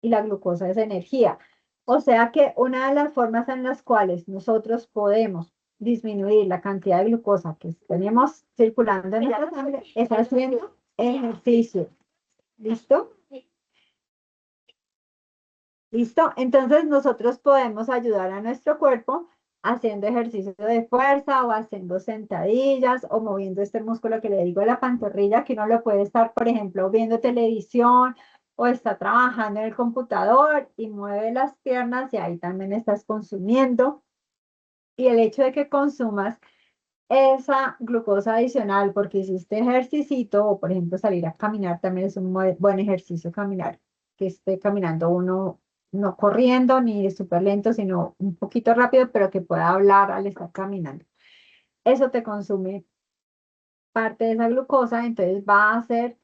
y la glucosa es energía. O sea que una de las formas en las cuales nosotros podemos disminuir la cantidad de glucosa que tenemos circulando en nuestra sangre es haciendo ejercicio. ¿Listo? ¿Listo? Entonces nosotros podemos ayudar a nuestro cuerpo haciendo ejercicio de fuerza o haciendo sentadillas o moviendo este músculo que le digo la pantorrilla, que uno lo puede estar, por ejemplo, viendo televisión o está trabajando en el computador y mueve las piernas y ahí también estás consumiendo. Y el hecho de que consumas esa glucosa adicional porque hiciste ejercicio o por ejemplo salir a caminar también es un buen ejercicio caminar, que esté caminando uno no corriendo ni súper lento, sino un poquito rápido, pero que pueda hablar al estar caminando. Eso te consume parte de esa glucosa, entonces va a hacer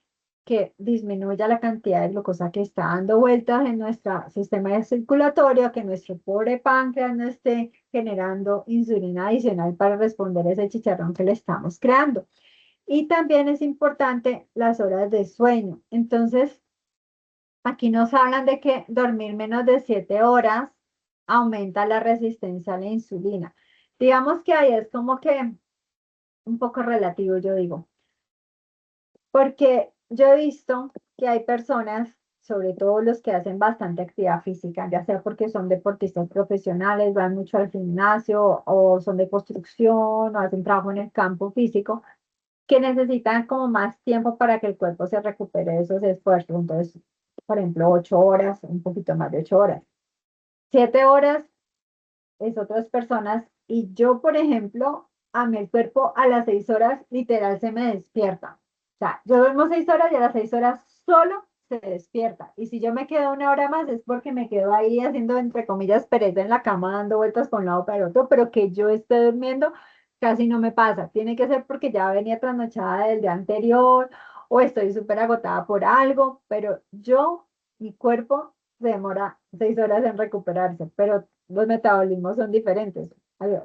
que disminuya la cantidad de glucosa que está dando vueltas en nuestro sistema circulatorio, que nuestro pobre páncreas no esté generando insulina adicional para responder a ese chicharrón que le estamos creando. Y también es importante las horas de sueño. Entonces, aquí nos hablan de que dormir menos de 7 horas aumenta la resistencia a la insulina. Digamos que ahí es como que un poco relativo, yo digo. Porque yo he visto que hay personas, sobre todo los que hacen bastante actividad física, ya sea porque son deportistas profesionales, van mucho al gimnasio o son de construcción o hacen trabajo en el campo físico, que necesitan como más tiempo para que el cuerpo se recupere de esos esfuerzos. Entonces, por ejemplo, 8 horas, un poquito más de 8 horas. 7 horas es otras personas y yo, por ejemplo, a mi cuerpo a las 6 horas literal se me despierta. O sea, yo duermo 6 horas y a las 6 horas solo se despierta. Y si yo me quedo una hora más es porque me quedo ahí haciendo, entre comillas, pereza en la cama, dando vueltas por un lado para el otro, pero que yo esté durmiendo casi no me pasa. Tiene que ser porque ya venía trasnochada del día anterior o estoy súper agotada por algo, pero mi cuerpo se demora 6 horas en recuperarse, pero los metabolismos son diferentes.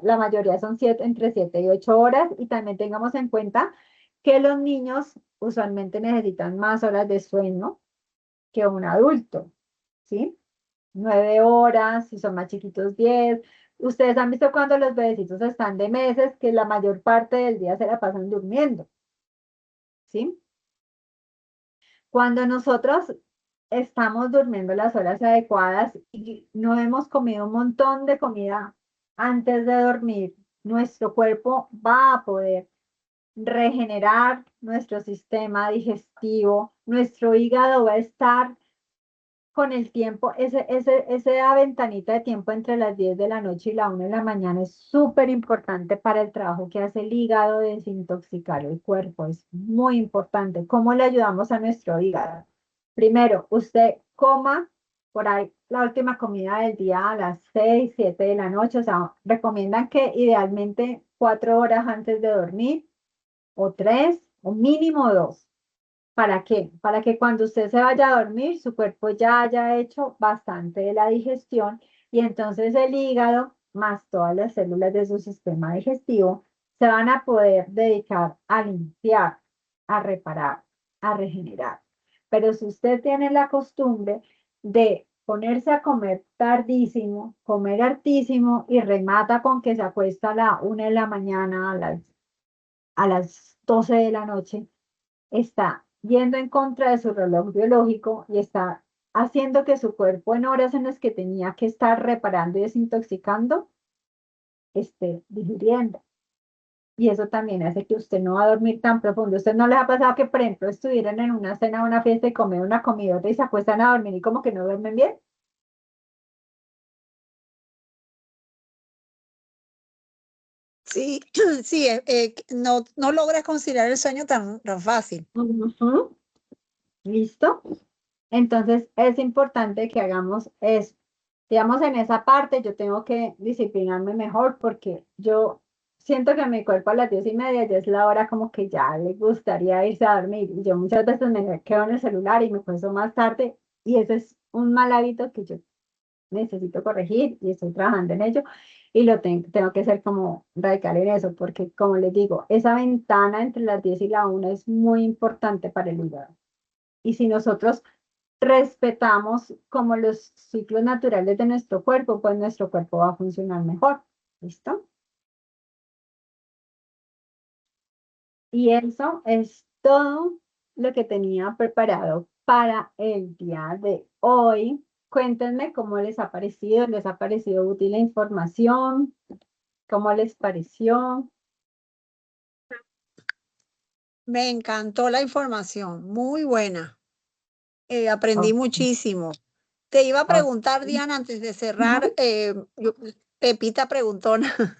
La mayoría son entre 7 y 8 horas y también tengamos en cuenta que los niños usualmente necesitan más horas de sueño que un adulto, ¿sí? 9 horas, si son más chiquitos 10. Ustedes han visto cuando los bebecitos están de meses que la mayor parte del día se la pasan durmiendo, ¿sí? Cuando nosotros estamos durmiendo las horas adecuadas y no hemos comido un montón de comida antes de dormir, nuestro cuerpo va a poder regenerar nuestro sistema digestivo, nuestro hígado va a estar con el tiempo, esa ventanita de tiempo entre las 10 de la noche y la 1 de la mañana es súper importante para el trabajo que hace el hígado de desintoxicar el cuerpo. Es muy importante. ¿Cómo le ayudamos a nuestro hígado? Primero, usted coma por ahí la última comida del día a las 6, 7 de la noche. O sea, recomiendan que idealmente 4 horas antes de dormir o 3 o mínimo 2. ¿Para qué? Para que cuando usted se vaya a dormir, su cuerpo ya haya hecho bastante de la digestión y entonces el hígado, más todas las células de su sistema digestivo, se van a poder dedicar a limpiar, a reparar, a regenerar. Pero si usted tiene la costumbre de ponerse a comer tardísimo, comer hartísimo y remata con que se acuesta a la 1 de la mañana, a las 12 de la noche, está yendo en contra de su reloj biológico y está haciendo que su cuerpo en horas en las que tenía que estar reparando y desintoxicando, esté digiriendo. Y eso también hace que usted no va a dormir tan profundo. ¿Usted no les ha pasado que, por ejemplo, estuvieran en una cena o una fiesta y comen una comidota y se acuestan a dormir y como que no duermen bien? Sí, sí, no logras conciliar el sueño tan fácil. Ujú. ¿Listo? Entonces es importante que hagamos eso. Digamos, en esa parte yo tengo que disciplinarme mejor porque yo siento que mi cuerpo a las 10:30 ya es la hora como que ya le gustaría irse a dormir. Y yo muchas veces me quedo en el celular y me acuesto más tarde Y ese es un mal hábito que yo necesito corregir y estoy trabajando en ello. Y tengo que ser como radical en eso, porque como les digo, esa ventana entre las 10 y la 1 es muy importante para el hígado. Y si nosotros respetamos como los ciclos naturales de nuestro cuerpo, pues nuestro cuerpo va a funcionar mejor. ¿Listo? Y eso es todo lo que tenía preparado para el día de hoy. Cuéntenme cómo les ha parecido útil la información, cómo les pareció. Me encantó la información, muy buena. Aprendí Ok. muchísimo. Te iba a Ok. preguntar, Diana, antes de cerrar, Ujú, Pepita preguntona, ujú.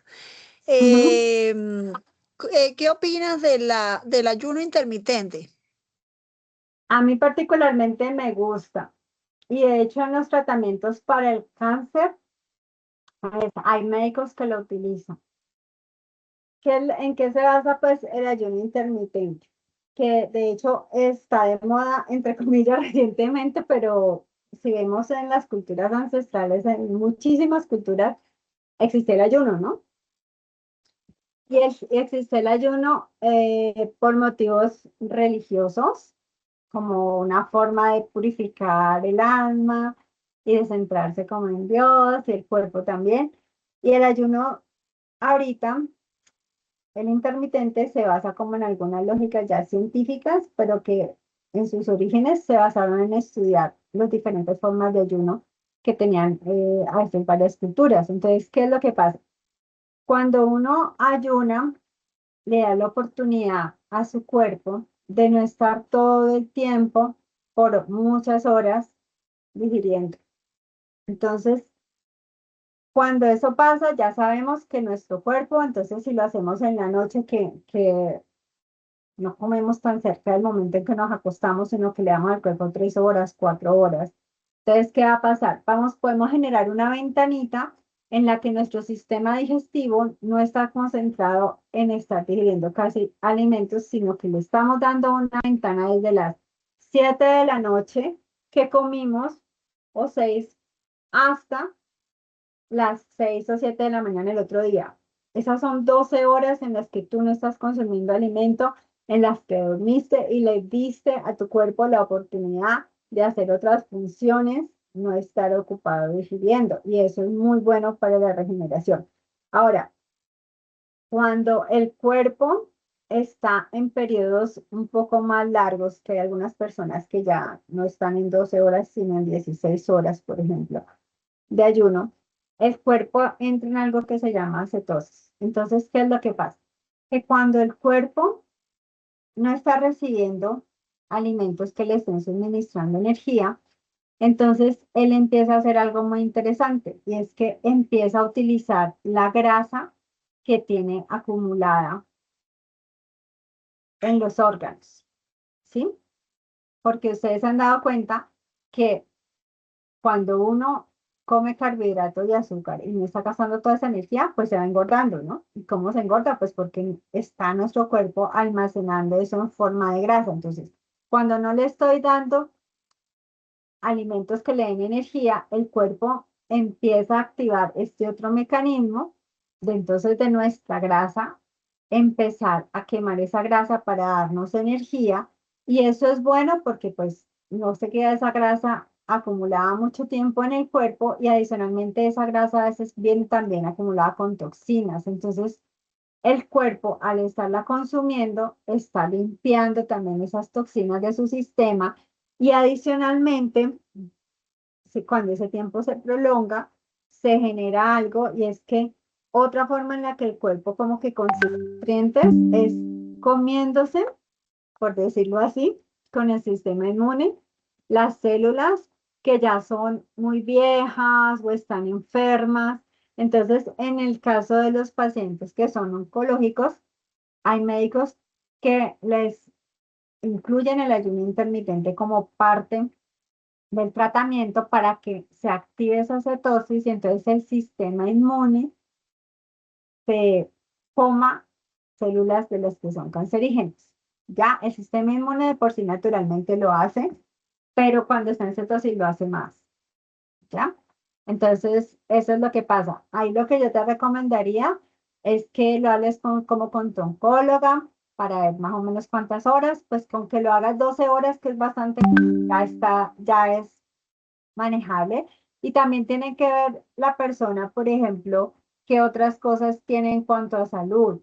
em, ¿qué opinas del ayuno intermitente? A mí particularmente me gusta. Y de hecho en los tratamientos para el cáncer, pues, hay médicos que lo utilizan. ¿En qué se basa pues el ayuno intermitente? Que de hecho está de moda, entre comillas, recientemente, pero si vemos en las culturas ancestrales, en muchísimas culturas, existe el ayuno, ¿no? Y existe el ayuno por motivos religiosos, como una forma de purificar el alma y de centrarse como en Dios y el cuerpo también. Y el ayuno ahorita, el intermitente se basa como en algunas lógicas ya científicas, pero que en sus orígenes se basaron en estudiar las diferentes formas de ayuno que tenían a veces varias culturas. Entonces, ¿qué es lo que pasa? Cuando uno ayuna, le da la oportunidad a su cuerpo de no estar todo el tiempo por muchas horas digiriendo. Entonces, cuando eso pasa, ya sabemos que nuestro cuerpo, entonces si lo hacemos en la noche, que no comemos tan cerca del momento en que nos acostamos, sino que le damos al cuerpo 3 horas, 4 horas. Entonces, ¿qué va a pasar? Podemos generar una ventanita en la que nuestro sistema digestivo no está concentrado en estar digiriendo casi alimentos, sino que le estamos dando una ventana desde las 7 de la noche que comimos o 6 hasta las 6 o 7 de la mañana el otro día. Esas son 12 horas en las que tú no estás consumiendo alimento, en las que dormiste y le diste a tu cuerpo la oportunidad de hacer otras funciones, no estar ocupado digiriendo. Y eso es muy bueno para la regeneración. Ahora, cuando el cuerpo está en periodos un poco más largos, que hay algunas personas que ya no están en 12 horas, sino en 16 horas, por ejemplo, de ayuno, el cuerpo entra en algo que se llama cetosis. Entonces, ¿qué es lo que pasa? Que cuando el cuerpo no está recibiendo alimentos que le estén suministrando energía, entonces él empieza a hacer algo muy interesante y es que empieza a utilizar la grasa que tiene acumulada en los órganos, ¿sí? Porque ustedes se han dado cuenta que cuando uno come carbohidratos y azúcar y no está gastando toda esa energía, pues se va engordando, ¿no? ¿Y cómo se engorda? Pues porque está nuestro cuerpo almacenando eso en forma de grasa. Entonces, cuando no le estoy dando alimentos que le den energía, el cuerpo empieza a activar este otro mecanismo de entonces de nuestra grasa, empezar a quemar esa grasa para darnos energía. Y eso es bueno porque pues no se queda esa grasa acumulada mucho tiempo en el cuerpo y adicionalmente esa grasa a veces viene también acumulada con toxinas. Entonces el cuerpo al estarla consumiendo está limpiando también esas toxinas de su sistema y adicionalmente, cuando ese tiempo se prolonga, se genera algo y es que otra forma en la que el cuerpo como que consigue nutrientes es comiéndose, por decirlo así, con el sistema inmune, las células que ya son muy viejas o están enfermas. Entonces, en el caso de los pacientes que son oncológicos, hay médicos que les incluyen el ayuno intermitente como parte del tratamiento para que se active esa cetosis y entonces el sistema inmune se coma células de las que son cancerígenas. Ya el sistema inmune de por sí naturalmente lo hace, pero cuando está en cetosis lo hace más, ¿ya? Entonces, eso es lo que pasa. Ahí lo que yo te recomendaría es que lo hables como con tu oncóloga para ver más o menos cuántas horas, pues con que lo hagas 12 horas, que es bastante, ya es manejable. Y también tiene que ver la persona, por ejemplo, qué otras cosas tiene en cuanto a salud.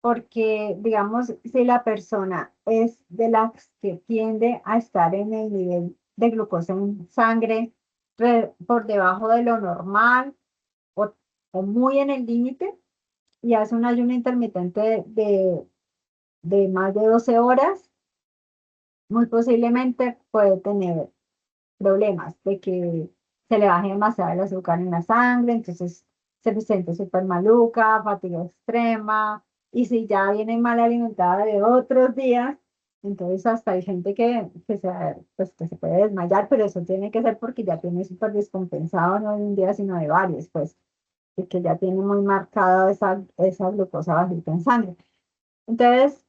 Porque, digamos, si la persona es de las que tiende a estar en el nivel de glucosa en sangre por debajo de lo normal o, o muy en el límite y hace un ayuno intermitente de más de 12 horas, muy posiblemente puede tener problemas de que se le baje demasiado el azúcar en la sangre, entonces se siente súper maluca, fatiga extrema, y si ya viene mal alimentada de otros días, entonces hasta hay gente pues, que se puede desmayar, pero eso tiene que ser porque ya tiene súper descompensado, no de un día, sino de varios, pues, y que ya tiene muy marcada esa glucosa bajita en sangre. Entonces,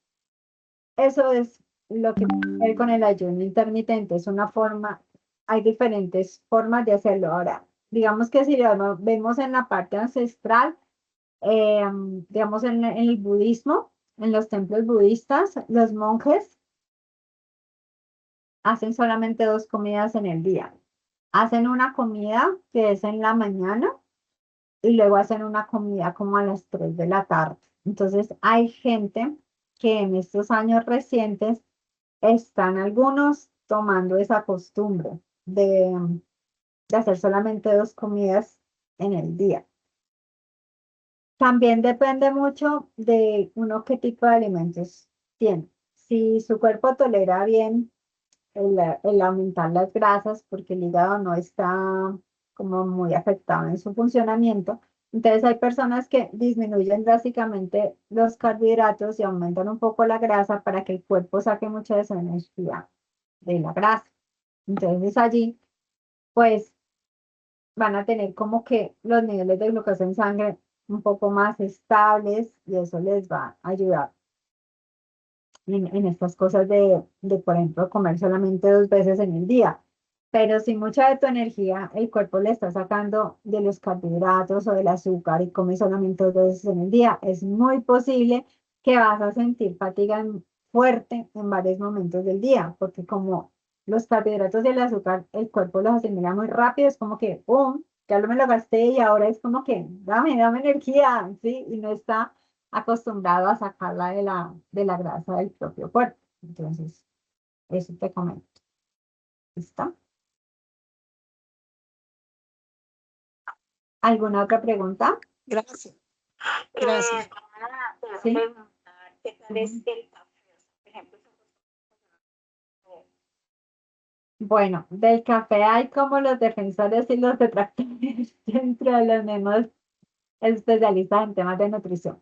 eso es lo que tiene que ver con el ayuno intermitente. Es una forma, hay diferentes formas de hacerlo. Ahora, digamos que si lo vemos en la parte ancestral, eh, digamos en el budismo, en los templos budistas, los monjes hacen solamente 2 comidas en el día. Hacen una comida que es en la mañana y luego hacen una comida como a las 3 de la tarde. Entonces, hay gente que en estos años recientes están algunos tomando esa costumbre de hacer solamente 2 comidas en el día. También depende mucho de uno qué tipo de alimentos tiene. Si su cuerpo tolera bien el aumentar las grasas, porque el hígado no está como muy afectado en su funcionamiento, entonces hay personas que disminuyen drásticamente los carbohidratos y aumentan un poco la grasa para que el cuerpo saque mucha de esa energía de la grasa. Entonces allí, pues van a tener como que los niveles de glucosa en sangre un poco más estables y eso les va a ayudar en estas cosas por ejemplo, comer solamente 2 veces en el día. Pero si mucha de tu energía el cuerpo le está sacando de los carbohidratos o del azúcar y comes solamente 2 veces en el día, es muy posible que vas a sentir fatiga fuerte en varios momentos del día, porque como los carbohidratos y el azúcar, el cuerpo los asimila muy rápido, es como que, ¡pum! Ya me lo gasté y ahora es como que, dame energía, ¿sí? Y no está acostumbrado a sacarla de la grasa del propio cuerpo. Entonces, eso te comento. ¿Listo? ¿Alguna otra pregunta? Gracias, gracias. Sí. ¿Qué tal es el café? Por ejemplo, Bueno, del café hay como los defensores y los detractores dentro de los mismos especialistas en temas de nutrición.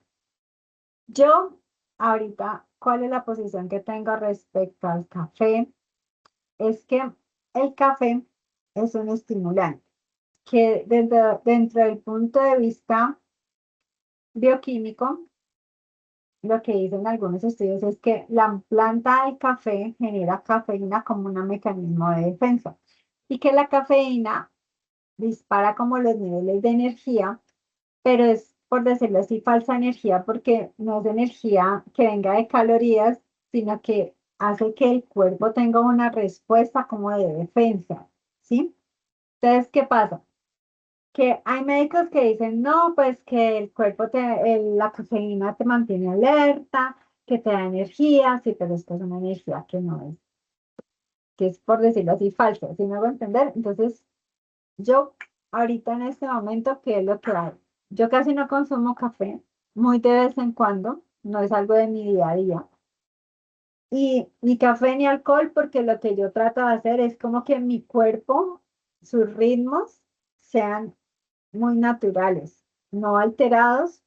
Yo, ahorita, ¿cuál es la posición que tengo respecto al café? Es que el café es un estimulante que dentro del punto de vista bioquímico, lo que dicen algunos estudios es que la planta del café genera cafeína como un mecanismo de defensa y que la cafeína dispara como los niveles de energía, pero es, por decirlo así, falsa energía porque no es energía que venga de calorías, sino que hace que el cuerpo tenga una respuesta como de defensa, ¿sí? Entonces, ¿qué pasa? Que hay médicos que dicen, no, pues que el cuerpo, la cafeína te mantiene alerta, que te da energía, sí, pero esto es una energía que no es, que es por decirlo así, falsa, ¿sí me hago entender? Entonces, yo ahorita en este momento, ¿qué es lo que hago? Yo casi no consumo café, muy de vez en cuando, no es algo de mi día a día. Y ni café ni alcohol, porque lo que yo trato de hacer es como que mi cuerpo, sus ritmos sean muy naturales, no alterados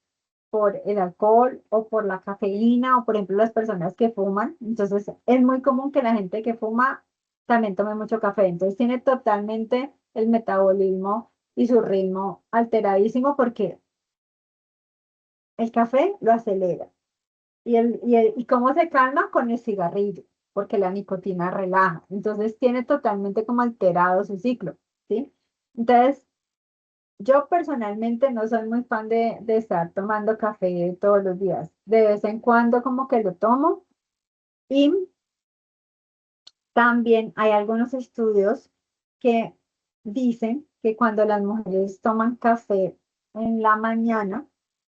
por el alcohol o por la cafeína o por ejemplo las personas que fuman. Entonces es muy común que la gente que fuma también tome mucho café. Entonces tiene totalmente el metabolismo y su ritmo alteradísimo porque el café lo acelera. ¿Y cómo se calma? Con el cigarrillo, porque la nicotina relaja. Entonces tiene totalmente como alterado su ciclo, ¿sí? Entonces, yo personalmente no soy muy fan de estar tomando café todos los días. De vez en cuando como que lo tomo y también hay algunos estudios que dicen que cuando las mujeres toman café en la mañana,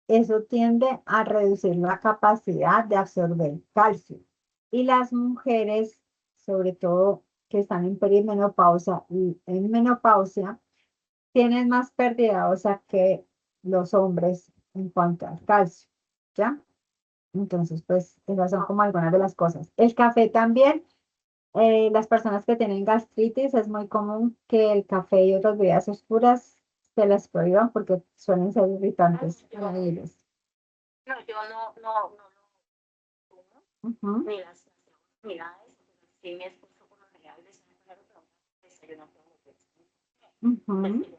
eso tiende a reducir la capacidad de absorber calcio. Y las mujeres, sobre todo que están en perimenopausia y en menopausia, tienen más pérdida ósea que los hombres en cuanto al calcio, ¿ya? Entonces, pues esas son como algunas de las cosas. El café también, las personas que tienen gastritis, es muy común que el café y otras bebidas oscuras se las prohíban porque suelen ser irritantes para ellos. No, yo no lo tomo, Ujú, ni las ni nada de eso. Pero sí, mi esposo por lo general desayuna, claro, pero desayuna todos los días. ujú. Desayuna.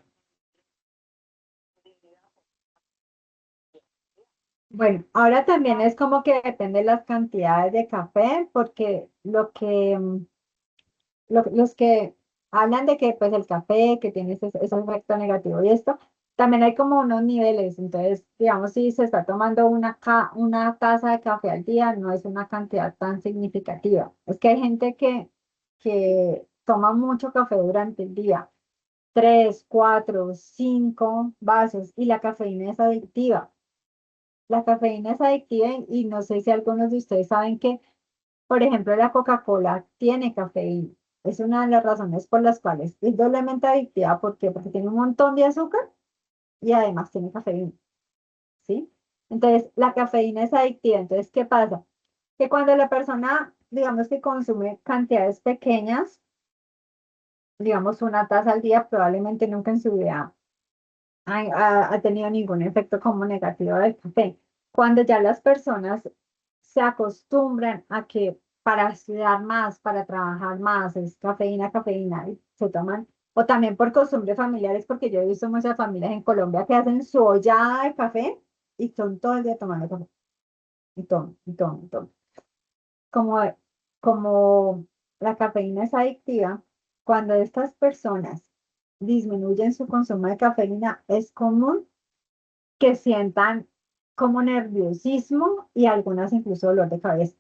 Bueno, ahora también es como que depende de las cantidades de café, porque los que hablan de que pues el café que tiene ese efecto negativo y esto, también hay como unos niveles. Entonces, digamos, si se está tomando una taza de café al día, no es una cantidad tan significativa. Es que hay gente que toma mucho café durante el día, 3, 4, 5 vasos, y la cafeína es adictiva. La cafeína es adictiva y no sé si algunos de ustedes saben que, por ejemplo, la Coca-Cola tiene cafeína. Es una de las razones por las cuales es doblemente adictiva. ¿Por qué? Porque tiene un montón de azúcar y además tiene cafeína, ¿sí? Entonces, la cafeína es adictiva. Entonces, ¿qué pasa? Que cuando la persona, digamos que consume cantidades pequeñas, digamos una taza al día, probablemente nunca en su vida ha tenido ningún efecto como negativo del café. Cuando ya las personas se acostumbran a que para estudiar más, para trabajar más, es cafeína, cafeína, y se toman, o también por costumbre familiares, porque yo he visto muchas familias en Colombia que hacen su olla de café y son todo el día tomando café, y toman, y toman, y toman. Como, como la cafeína es adictiva, cuando estas personas disminuyen su consumo de cafeína, es común que sientan como nerviosismo y algunas incluso dolor de cabeza.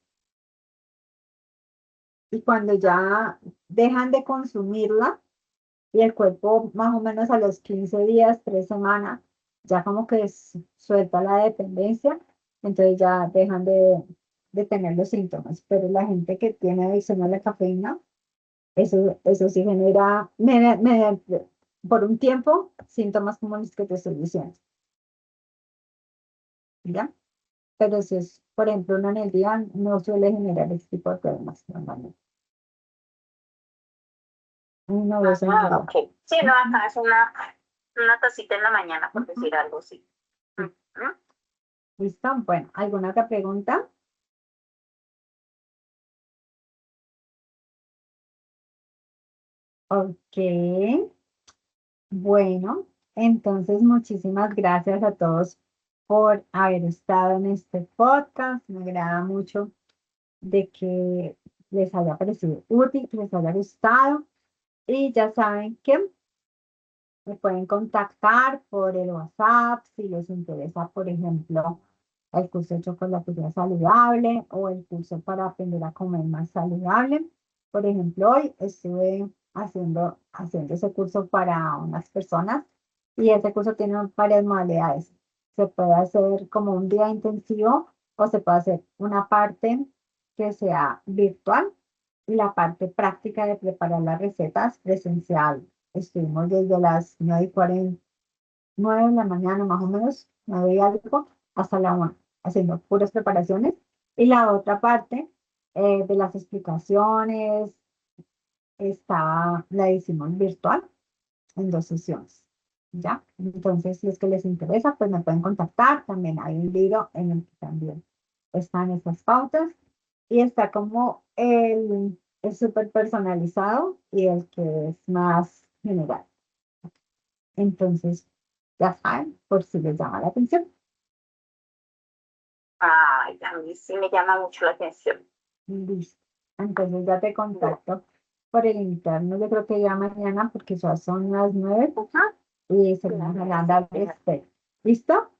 Y cuando ya dejan de consumirla y el cuerpo más o menos a los 15 días, 3 semanas, ya como que suelta la dependencia, entonces ya dejan de tener los síntomas. Pero la gente que tiene adicción a la cafeína, eso sí genera por un tiempo síntomas como los que te estoy diciendo, ¿ya? Pero si es, por ejemplo, uno en el día, no suele generar ese tipo de problemas normalmente. Uno o dos en el día. Ok. Sí, no, acá es una tacita en la mañana, por decir algo así. Ujú. ¿Listo? Bueno, ¿alguna otra pregunta? Ok. Bueno, entonces muchísimas gracias a todos por haber estado en este podcast. Me agrada mucho de que les haya parecido útil, que les haya gustado. Y ya saben que me pueden contactar por el WhatsApp si les interesa, por ejemplo, el curso de chocolatería saludable o el curso para aprender a comer más saludable. Por ejemplo, hoy estuve haciendo ese curso para unas personas y ese curso tiene varias modalidades. Se puede hacer como un día intensivo o se puede hacer una parte que sea virtual y la parte práctica de preparar las recetas presencial. Estuvimos desde las 9:40, 9 de la mañana más o menos, 9 y algo, hasta la 1, haciendo puras preparaciones. Y la otra parte de las explicaciones, la hicimos virtual en 2 sesiones. ¿Ya? Entonces, si es que les interesa, pues me pueden contactar. También hay un libro en el que también están estas pautas y está como el súper personalizado y el que es más general. Entonces, ya saben, por si les llama la atención. Ay, a mí sí me llama mucho la atención. Listo. Entonces ya te contacto por el interno. Yo creo que ya mañana, porque ya son las 9, ajá, y seguimos hablando al respecto. ¿Listo?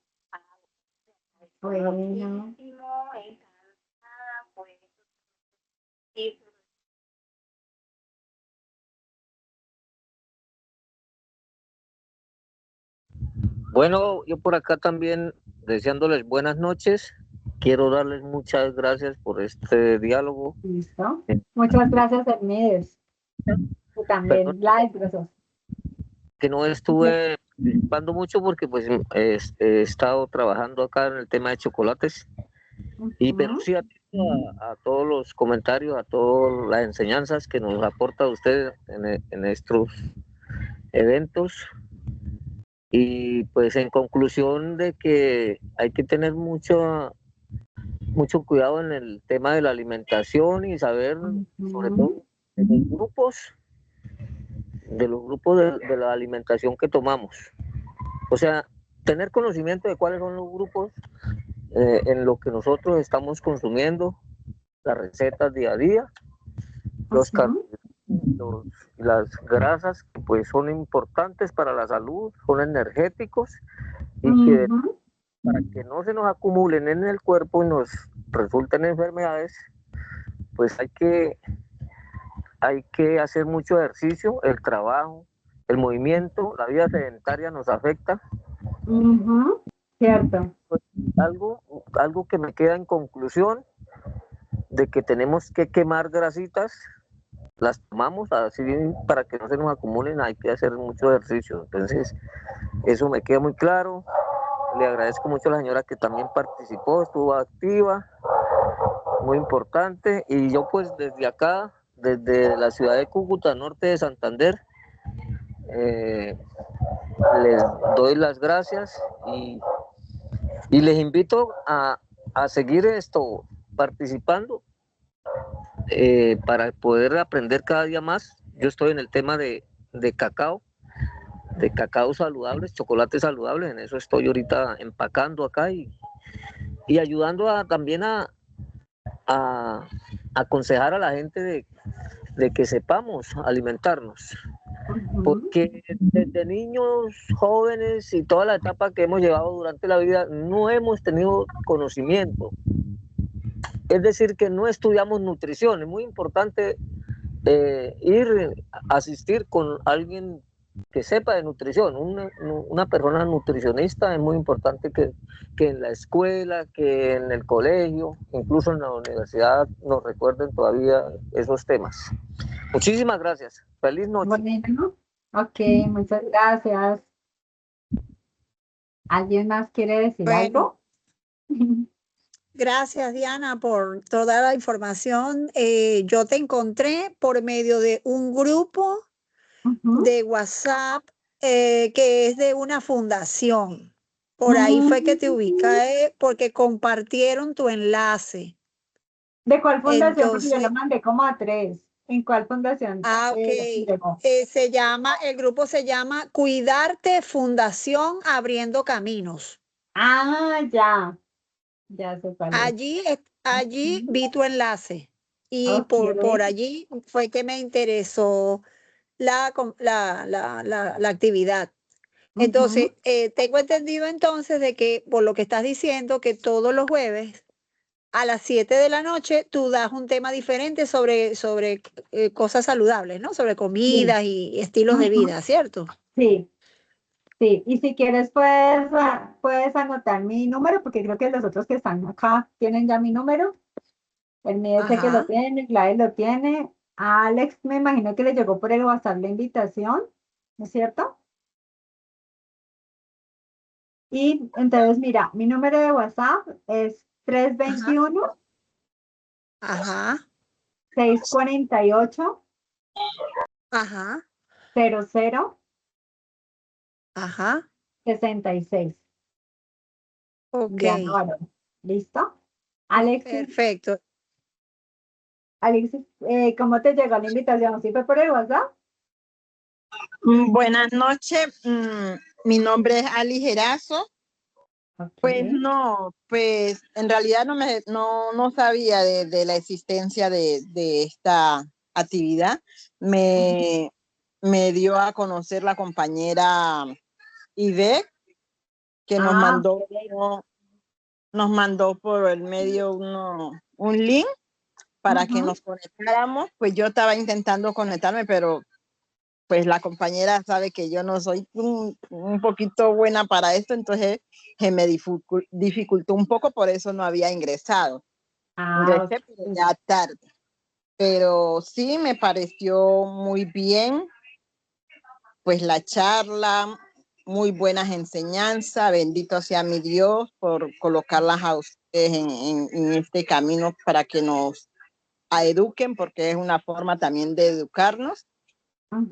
Bueno. Encantada, pues. Y Bueno, yo por acá también deseándoles buenas noches. Quiero darles muchas gracias por este diálogo. ¿Listo? Muchas gracias, Hermídez. Y Perdón también gracias. que no estuve participando mucho porque pues he estado trabajando acá en el tema de chocolates. Pero sí atento a todos los comentarios, a todas las enseñanzas que nos aporta usted en estos eventos. Y pues en conclusión de que hay que tener mucho cuidado en el tema de la alimentación y saber, sobre todo, de los grupos de la alimentación que tomamos. O sea, tener conocimiento de cuáles son los grupos en lo que nosotros estamos consumiendo, las recetas día a día, los carbohidratos, las grasas que pues son importantes para la salud, son energéticos y que para que no se nos acumulen en el cuerpo y nos resulten enfermedades, pues hay que hacer mucho ejercicio, el trabajo, el movimiento, la vida sedentaria nos afecta. Cierto. Pues, algo que me queda en conclusión de que tenemos que quemar grasitas, las tomamos así para que no se nos acumulen, hay que hacer mucho ejercicio. Entonces, eso me queda muy claro. Le agradezco mucho a la señora que también participó, estuvo activa, muy importante. Y yo pues desde acá, desde la ciudad de Cúcuta, norte de Santander, les doy las gracias y les invito a seguir participando para poder aprender cada día más. Yo estoy en el tema de cacao, de cacao saludables, chocolates saludables, en eso estoy ahorita empacando acá y ayudando también a aconsejar a la gente de que sepamos alimentarnos. Porque desde niños, jóvenes y toda la etapa que hemos llevado durante la vida, no hemos tenido conocimiento. Es decir, que no estudiamos nutrición. Es muy importante asistir con alguien que sepa de nutrición, una persona nutricionista. Es muy importante que en la escuela, que en el colegio, incluso en la universidad nos recuerden todavía esos temas. Muchísimas gracias. Feliz noche. Bueno, ok, muchas gracias. ¿Alguien más quiere decir algo? Gracias, Diana, por toda la información. Yo te encontré por medio de un grupo de WhatsApp que es de una fundación. Por ahí fue que te ubicé porque compartieron tu enlace. ¿De cuál fundación? Porque yo Entonces, lo mandé como a 3. ¿En cuál fundación? ok. El grupo se llama Cuidarte Fundación Abriendo Caminos. Ah, ya sé cuál es. Allí vi tu enlace y Ok. por allí fue que me interesó la actividad. Entonces, tengo entendido entonces de que por lo que estás diciendo que todos los jueves a las 7 de la noche tú das un tema diferente sobre cosas saludables, ¿no? Sobre comidas y estilos de vida, ¿cierto? Sí, sí. Y si quieres puedes anotar mi número, porque creo que los otros que están acá tienen ya mi número. El mío sé que lo tiene, Gladys lo tiene. A Alex me imagino que le llegó por el WhatsApp la invitación, ¿no es cierto? Y entonces, mira, mi número de WhatsApp es 321 648 00 66. Ok. Diana Barón. ¿Listo? Alexis, Perfecto. Alexis, ¿cómo te llegó la invitación? ¿Sí fue por el WhatsApp? Buenas noches, mi nombre es Ali Gerazo. Pues Ok. no, pues en realidad no sabía de la existencia de esta actividad. Me, me dio a conocer la compañera Ivette, que Ah, ok. nos mandó por el medio un link para que Ujú. nos conectáramos. Pues yo estaba intentando conectarme, pero pues la compañera sabe que yo no soy un poquito buena para esto, entonces se me dificultó un poco, por eso no había ingresado. Ah, Ingresé, ok. pero ya tarde. Pero sí me pareció muy bien, pues la charla, muy buenas enseñanzas, bendito sea mi Dios por colocarlas a ustedes en este camino para que nos eduquen, porque es una forma también de educarnos.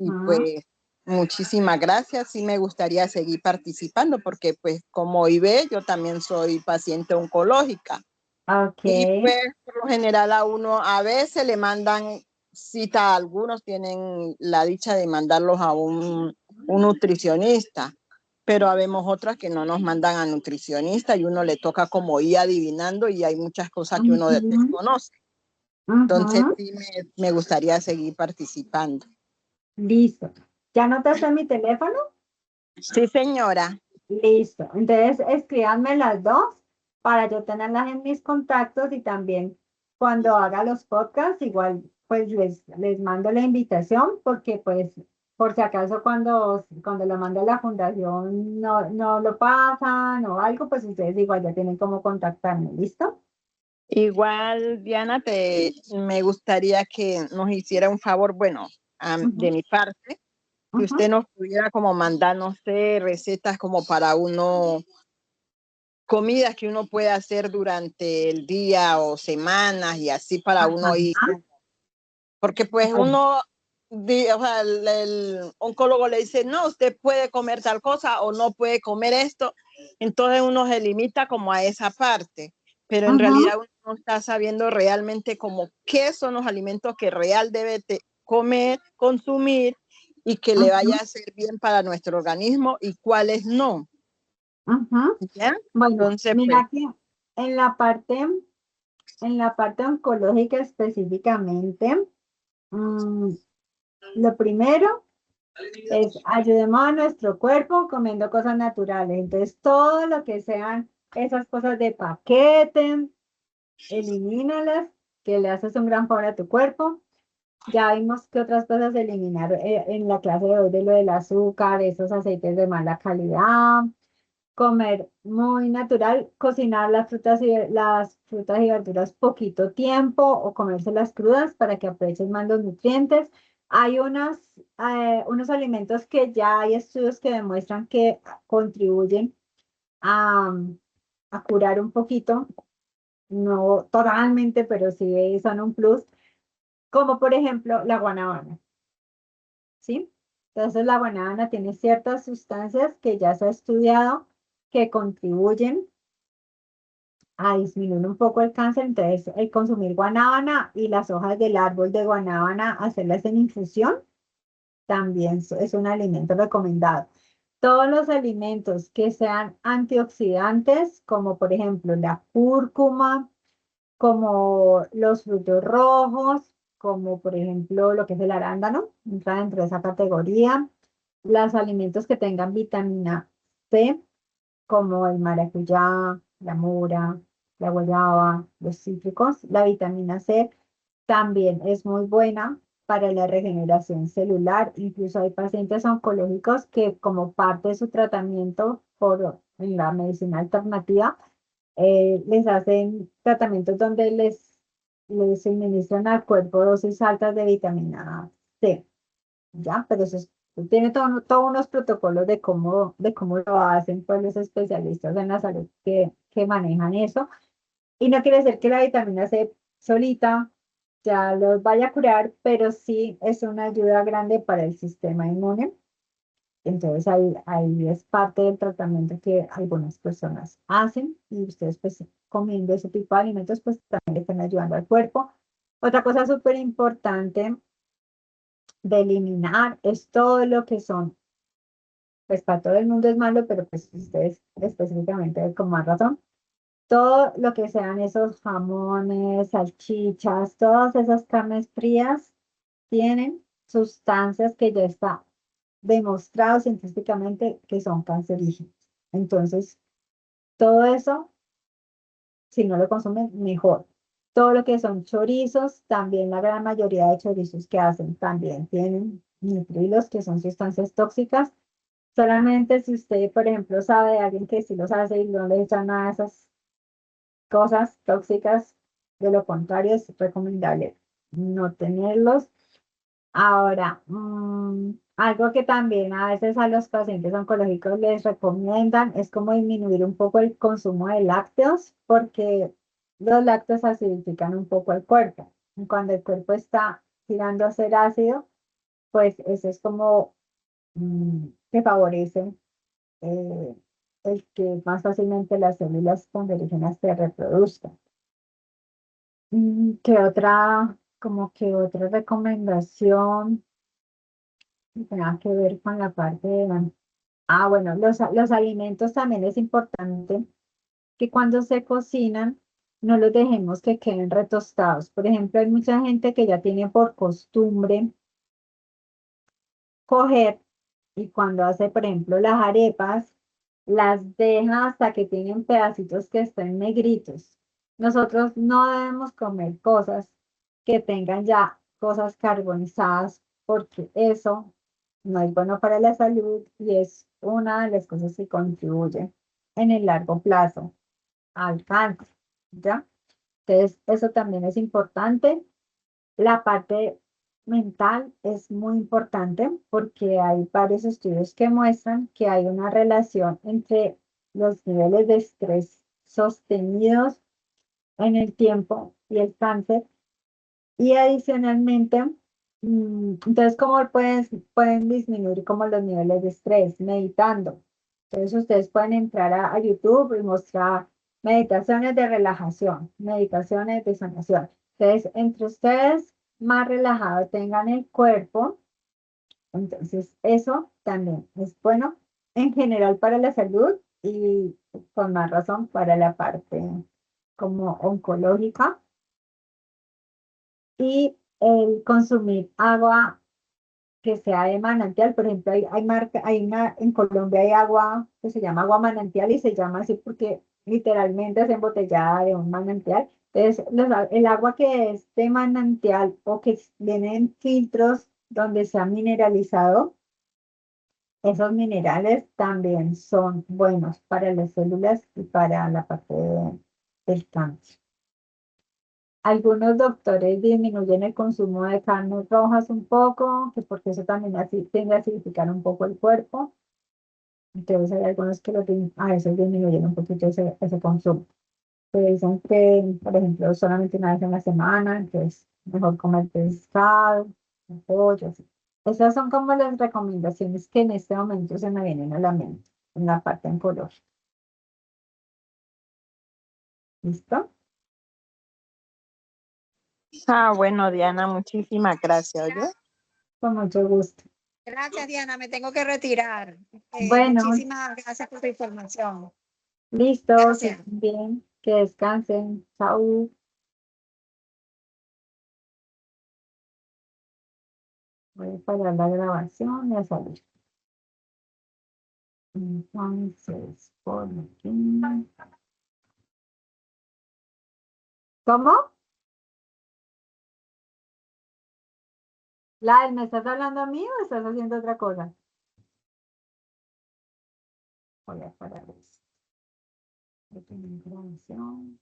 Y Ujú. pues muchísimas gracias. Sí me gustaría seguir participando porque pues como IB yo también soy paciente oncológica Ok. y pues por lo general a uno a veces le mandan cita, algunos tienen la dicha de mandarlos a un nutricionista, pero habemos otras que no nos mandan a nutricionista y uno le toca como ir adivinando y hay muchas cosas que uno Ujú. desconoce. Entonces Ujú. sí me gustaría seguir participando. Listo. ¿Ya notaste mi teléfono? Sí, señora. Listo. Entonces, escríbanme las dos para yo tenerlas en mis contactos y también cuando haga los podcasts, igual pues les mando la invitación porque pues por si acaso cuando lo mando a la fundación no lo pasan o algo, pues ustedes igual ya tienen cómo contactarme. ¿Listo? Igual, Diana, me gustaría que nos hiciera un favor, bueno, de Ujú, mi parte, que ujú. usted nos pudiera como mandar, no sé, recetas como para uno, comidas que uno puede hacer durante el día o semanas y así para uno ir, Ajá. porque pues Bueno. uno, o sea, el oncólogo le dice, no, usted puede comer tal cosa o no puede comer esto, entonces uno se limita como a esa parte, pero en Ujú, realidad uno no está sabiendo realmente como qué son los alimentos que real debe comer, consumir y que le vaya ujú, a hacer bien para nuestro organismo y cuáles no, ujú. ¿ya? Bueno, Entonces, pues, mira que en la parte, en la parte oncológica específicamente, mm, lo primero es ayudemos a nuestro cuerpo comiendo cosas naturales. Entonces, todo lo que sean esas cosas de paquete, elimínalas, que le haces un gran favor a tu cuerpo. Ya vimos que otras cosas eliminar en la clase de hoy de lo del azúcar, esos aceites de mala calidad, comer muy natural, cocinar las frutas y verduras poquito tiempo o comérselas crudas para que aprovechen más los nutrientes. Hay unos alimentos que ya hay estudios que demuestran que contribuyen a, a curar un poquito, no totalmente, pero sí son un plus, como por ejemplo la guanábana, ¿sí? Entonces la guanábana tiene ciertas sustancias que ya se ha estudiado que contribuyen a disminuir un poco el cáncer. Entonces, el consumir guanábana y las hojas del árbol de guanábana, hacerlas en infusión, también es un alimento recomendado. Todos los alimentos que sean antioxidantes, como por ejemplo la cúrcuma, como los frutos rojos, como por ejemplo lo que es el arándano, entra dentro de esa categoría. Los alimentos que tengan vitamina C, como el maracuyá, la mora, la guayaba, los cítricos. La vitamina C también es muy buena para la regeneración celular. Incluso hay pacientes oncológicos que como parte de su tratamiento en la medicina alternativa, les hacen tratamientos donde les suministran al cuerpo dosis altas de vitamina C. ¿Ya? Pero tiene todos unos protocolos de cómo lo hacen pues los especialistas en la salud que manejan eso. Y no quiere decir que la vitamina C solita ya los vaya a curar, pero sí es una ayuda grande para el sistema inmune. Entonces ahí es parte del tratamiento que algunas personas hacen y ustedes pues comiendo ese tipo de alimentos pues también le están ayudando al cuerpo. Otra cosa súper importante de eliminar es todo lo que son pues para todo el mundo es malo, pero pues ustedes específicamente con más razón. Todo lo que sean esos jamones, salchichas, todas esas carnes frías tienen sustancias que ya está demostrado científicamente que son cancerígenas. Entonces, todo eso, si no lo consumen, mejor. Todo lo que son chorizos, también la gran mayoría de chorizos que hacen también tienen nitrilos, que son sustancias tóxicas. Solamente si usted, por ejemplo, sabe de alguien que sí los hace y no le echan nada de esas cosas tóxicas, de lo contrario es recomendable no tenerlos. Ahora, algo que también a veces a los pacientes oncológicos les recomiendan es como disminuir un poco el consumo de lácteos, porque los lácteos acidifican un poco el cuerpo. Y cuando el cuerpo está tirando a ser ácido, pues eso es como que favorece eh, el que más fácilmente las células cancerígenas se reproduzcan. ¿Qué otra, como que otra recomendación que tenga que ver con la parte de... Ah, bueno, los alimentos también es importante que cuando se cocinan no los dejemos que queden retostados. Por ejemplo, hay mucha gente que ya tiene por costumbre coger y cuando hace, por ejemplo, las arepas, las deja hasta que tienen pedacitos que estén negritos. Nosotros no debemos comer cosas que tengan ya cosas carbonizadas porque eso no es bueno para la salud y es una de las cosas que contribuye en el largo plazo al cáncer, ¿ya? Entonces, eso también es importante. La parte mental es muy importante porque hay varios estudios que muestran que hay una relación entre los niveles de estrés sostenidos en el tiempo y el cáncer. Y adicionalmente, entonces, ¿cómo pueden disminuir como los niveles de estrés? Meditando. Entonces, ustedes pueden entrar a YouTube y mostrar meditaciones de relajación, meditaciones de sanación. Entonces, entre ustedes más relajado tengan el cuerpo, entonces eso también es bueno en general para la salud y con más razón para la parte como oncológica. Y el consumir agua que sea de manantial, por ejemplo, en Colombia hay agua que se llama agua manantial y se llama así porque literalmente es embotellada de un manantial. Entonces, el agua que es de manantial o que viene en filtros donde se ha mineralizado, esos minerales también son buenos para las células y para la parte del cáncer. Algunos doctores disminuyen el consumo de carnes rojas un poco, que porque eso también tiende a acidificar un poco el cuerpo. Entonces hay algunos que a veces disminuyen un poquito ese consumo. Que dicen que, por ejemplo, solamente una vez en la semana, entonces mejor comer pescado, pollo, así. Esas son como las recomendaciones que en este momento se me vienen a la mente en la parte oncológica. ¿Listo? Ah, bueno, Diana, muchísimas gracias, ¿oye? Con mucho gusto. Gracias, Diana, me tengo que retirar. Bueno, Muchísimas gracias por tu información. listo, que Gracias. estén bien, que descansen. Chao. Voy a parar la grabación y a salir. Entonces, por aquí. ¿Cómo? ¿Me estás hablando a mí o estás haciendo otra cosa? Voy a parar esto. Grabación.